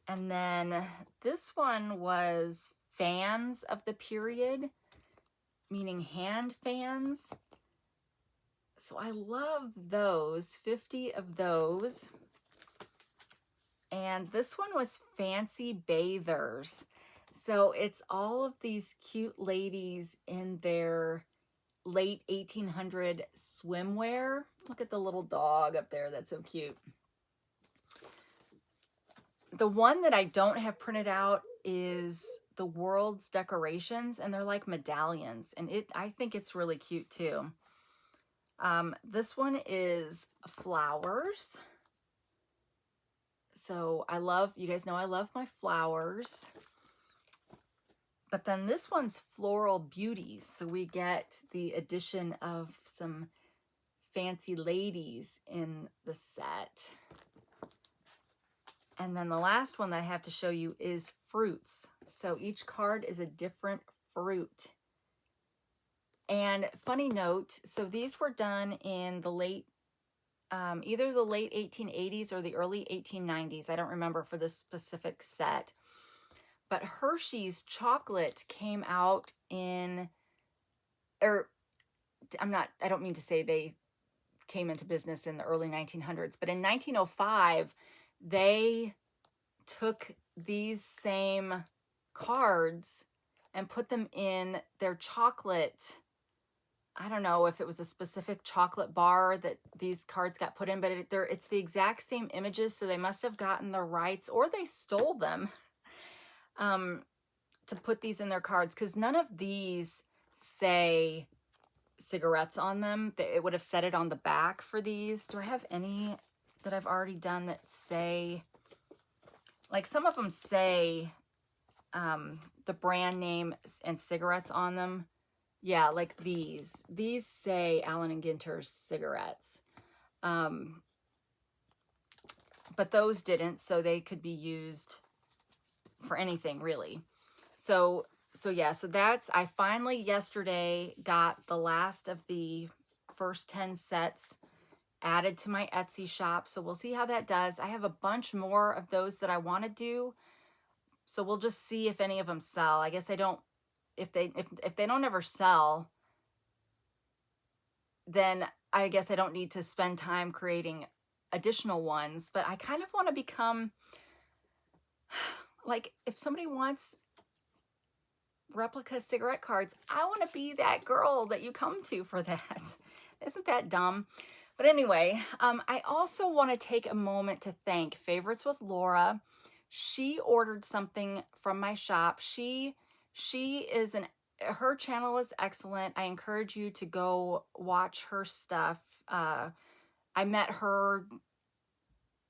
And then this one was fans of the period, meaning hand fans. So I love those, 50 of those. And this one was fancy bathers. So it's all of these cute ladies in their late 1800 swimwear. Look at the little dog up there. That's so cute. The one that I don't have printed out is the world's decorations, and they're like medallions, and I think it's really cute too. This one is flowers. So you guys know I love my flowers. But then this one's floral beauties. So we get the addition of some fancy ladies in the set. And then the last one that I have to show you is fruits. So each card is a different fruit. And funny note, so these were done in the late, either the late 1880s or the early 1890s. I don't remember for this specific set. But Hershey's chocolate came out in, I don't mean to say they came into business in the early 1900s, but in 1905, they took these same cards and put them in their chocolate. I don't know if it was a specific chocolate bar that these cards got put in, but it's the exact same images, so they must have gotten the rights, or they stole them to put these in their cards, because none of these say cigarettes on them. It would have said it on the back for these. Do I have any that I've already done that say, like some of them say the brand name and cigarettes on them? Yeah, like these say Allen & Ginter's cigarettes. But those didn't, so they could be used for anything really. So that's, I finally yesterday got the last of the first 10 sets added to my Etsy shop. So we'll see how that does. I have a bunch more of those that I want to do. So we'll just see if any of them sell. I guess if they don't ever sell, then I guess I don't need to spend time creating additional ones. But I kind of want to become, like, if somebody wants replica cigarette cards, I want to be that girl that you come to for that. Isn't that dumb? But anyway, I also want to take a moment to thank Favorites with Laura. She ordered something from my shop. Her channel is excellent. I encourage you to go watch her stuff. I met her,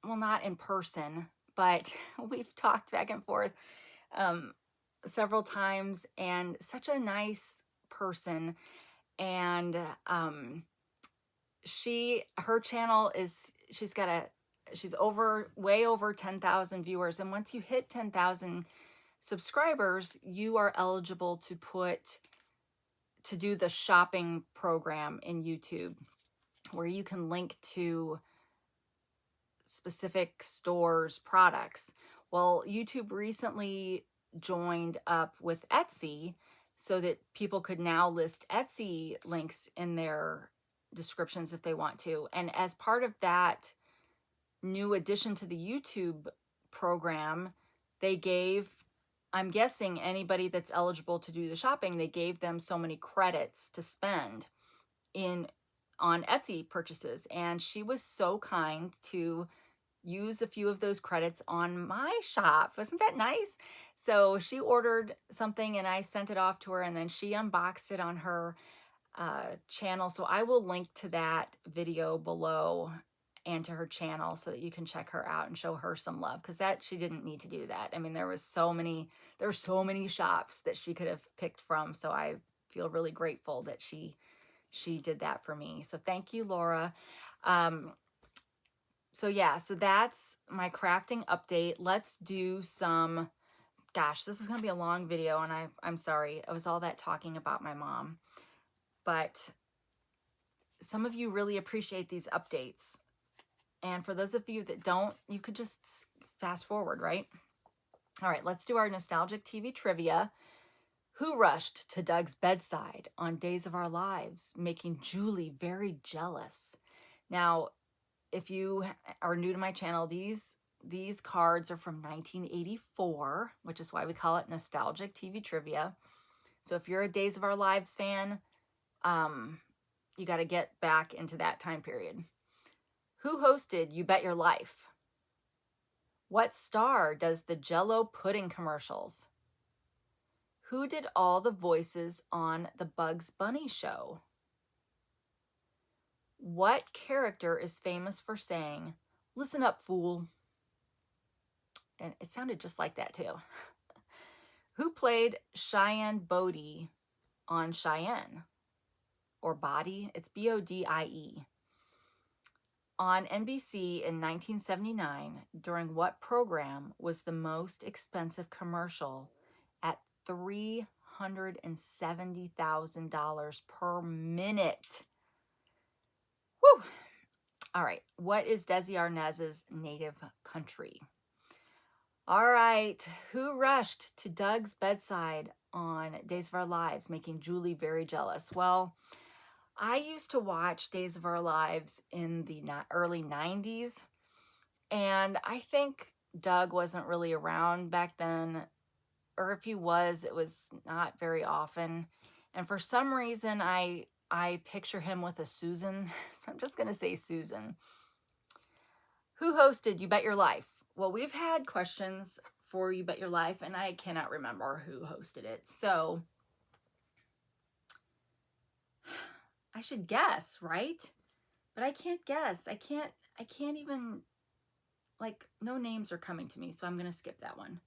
well, not in person, but we've talked back and forth several times, and such a nice person. And her channel is, she's way over 10,000 viewers, and once you hit 10,000 subscribers, you are eligible to do the shopping program in YouTube, where you can link to specific stores' products. Well, YouTube recently joined up with Etsy so that people could now list Etsy links in their descriptions if they want to. And as part of that new addition to the YouTube program, they gave, I'm guessing anybody that's eligible to do the shopping, they gave them so many credits to spend on Etsy purchases. And she was so kind to use a few of those credits on my shop. Wasn't that nice? So she ordered something and I sent it off to her, and then she unboxed it on her channel. So I will link to that video below and to her channel so that you can check her out and show her some love, because she didn't need to do that. I mean, there were so many shops that she could have picked from. So I feel really grateful that she did that for me. So thank you, Laura. So yeah, so that's my crafting update. Let's do some, gosh, this is going to be a long video, and I'm sorry. It was all that talking about my mom. But some of you really appreciate these updates. And for those of you that don't, you could just fast forward, right? All right, let's do our nostalgic TV trivia. Who rushed to Doug's bedside on Days of Our Lives, making Julie very jealous? Now, if you are new to my channel, these cards are from 1984, which is why we call it nostalgic TV trivia. So if you're a Days of Our Lives fan, you got to get back into that time period. Who hosted You Bet Your Life? What star does the Jell-O pudding commercials? Who did all the voices on the Bugs Bunny show? What character is famous for saying, "Listen up, fool"? And it sounded just like that too. Who played Cheyenne Bodie on Cheyenne? Or Bodie? It's B-O-D-I-E. On NBC in 1979, during what program was the most expensive commercial at $370,000 per minute? Woo! All right, what is Desi Arnaz's native country? All right, who rushed to Doug's bedside on Days of Our Lives, making Julie very jealous? Well, I used to watch Days of Our Lives in the early 90s, and I think Doug wasn't really around back then, or if he was, it was not very often. And for some reason, I picture him with a Susan, so I'm just going to say Susan. Who hosted You Bet Your Life? Well, we've had questions for You Bet Your Life, and I cannot remember who hosted it. So I should guess, right? But I can't guess. I can't even, like, no names are coming to me, so I'm going to skip that one.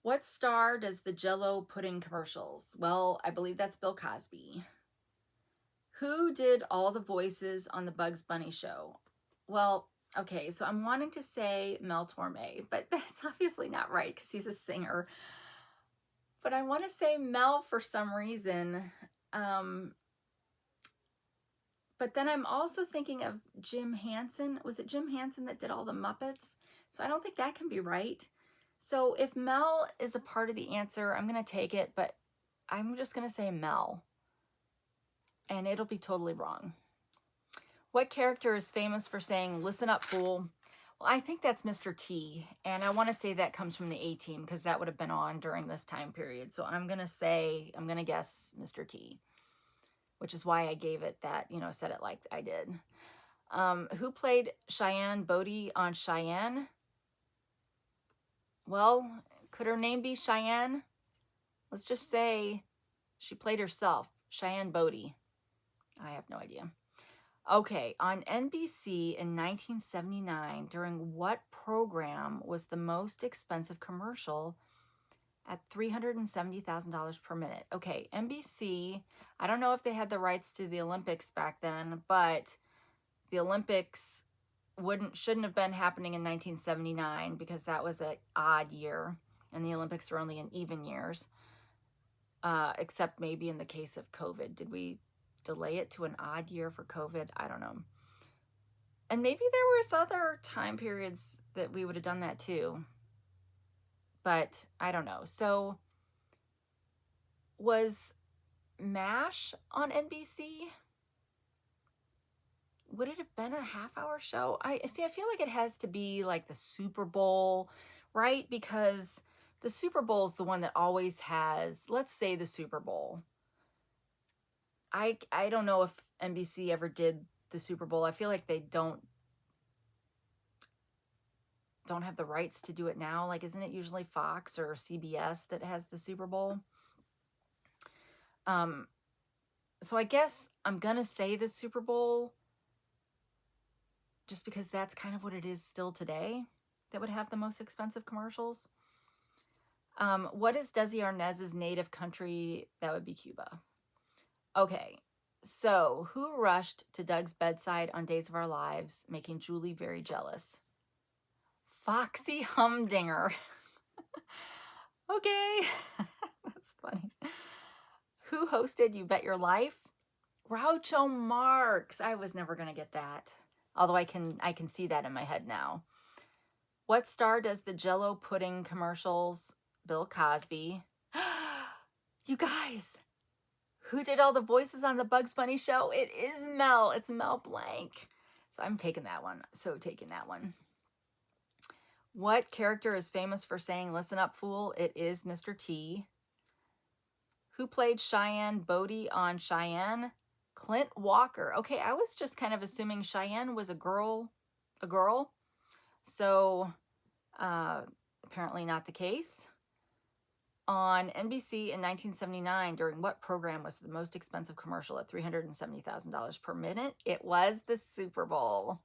What star does the Jell-O pudding commercials? Well, I believe that's Bill Cosby. Who did all the voices on the Bugs Bunny show? Well, okay, so I'm wanting to say Mel Torme, but that's obviously not right because he's a singer. But I want to say Mel for some reason. But then I'm also thinking of Jim Henson. Was it Jim Henson that did all the Muppets? So I don't think that can be right. So if Mel is a part of the answer, I'm going to take it, but I'm just going to say Mel. And it'll be totally wrong. What character is famous for saying, "Listen up, fool"? Well, I think that's Mr. T. And I want to say that comes from the A-Team because that would have been on during this time period. So I'm going to guess Mr. T, which is why I gave it that, said it like I did. Who played Cheyenne Bodie on Cheyenne? Well, could her name be Cheyenne? Let's just say she played herself, Cheyenne Bodie. I have no idea. Okay, on NBC in 1979, during what program was the most expensive commercial at $370,000 per minute? Okay, NBC, I don't know if they had the rights to the Olympics back then, but the Olympics shouldn't have been happening in 1979 because that was an odd year, and the Olympics were only in even years, except maybe in the case of COVID. Did we delay it to an odd year for COVID? I don't know. And maybe there was other time periods that we would have done that too, but I don't know. So was MASH on NBC? Would it have been a half-hour show? I feel like it has to be like the Super Bowl, right? Because the Super Bowl is the one that always has, let's say the Super Bowl. I don't know if NBC ever did the Super Bowl. I feel like they don't have the rights to do it now. Like, isn't it usually Fox or CBS that has the Super Bowl? So I guess I'm going to say the Super Bowl just because that's kind of what it is still today that would have the most expensive commercials. What is Desi Arnaz's native country? That would be Cuba. Okay, So, who rushed to Doug's bedside on Days of Our Lives, making Julie very jealous? Foxy Humdinger. Okay, that's funny. Who hosted You Bet Your Life? Groucho Marx. I was never going to get that. Although I can see that in my head now. What star does the Jell-O pudding commercials? Bill Cosby. You guys, who did all the voices on the Bugs Bunny show? It is Mel. It's Mel Blanc. So I'm taking that one. So taking that one. What character is famous for saying, "Listen up, fool"? It is Mr. T. Who played Cheyenne Bodie on Cheyenne? Clint Walker. Okay, I was just kind of assuming Cheyenne was a girl. So apparently not the case. On NBC in 1979, during what program was the most expensive commercial at $370,000 per minute? It was the Super Bowl.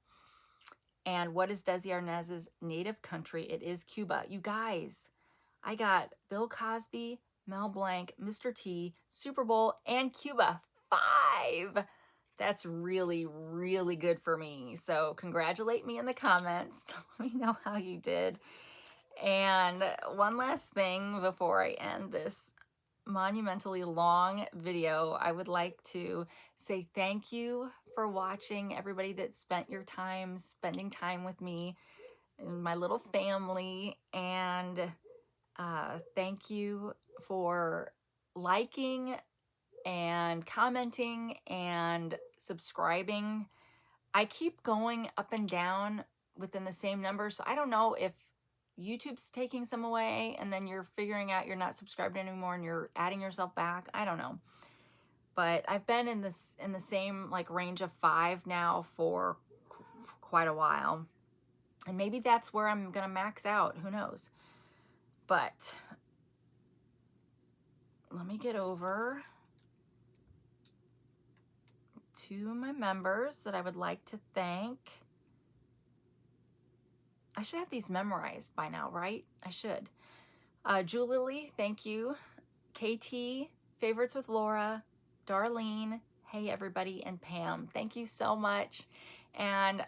And what is Desi Arnaz's native country? It is Cuba. You guys, I got Bill Cosby, Mel Blanc, Mr. T, Super Bowl, and Cuba. 5. That's really, really good for me. So congratulate me in the comments. Let me know how you did. And one last thing before I end this monumentally long video, I would like to say thank you for watching, everybody that spent your time spending time with me and my little family. And thank you for liking and commenting and subscribing. I keep going up and down within the same number, so I don't know if YouTube's taking some away and then you're figuring out you're not subscribed anymore and you're adding yourself back. I don't know. But I've been in the same like range of 5 now for quite a while. And maybe that's where I'm going to max out. Who knows? But let me get over to my members that I would like to thank. I should have these memorized by now, right? I should. Julie, thank you. KT, Favorites with Laura, Darlene, hey everybody, and Pam. Thank you so much. And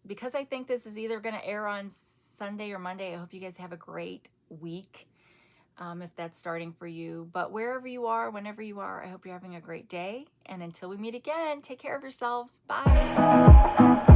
because I think this is either going to air on Sunday or Monday, I hope you guys have a great week if that's starting for you. But wherever you are, whenever you are, I hope you're having a great day. And until we meet again, take care of yourselves. Bye.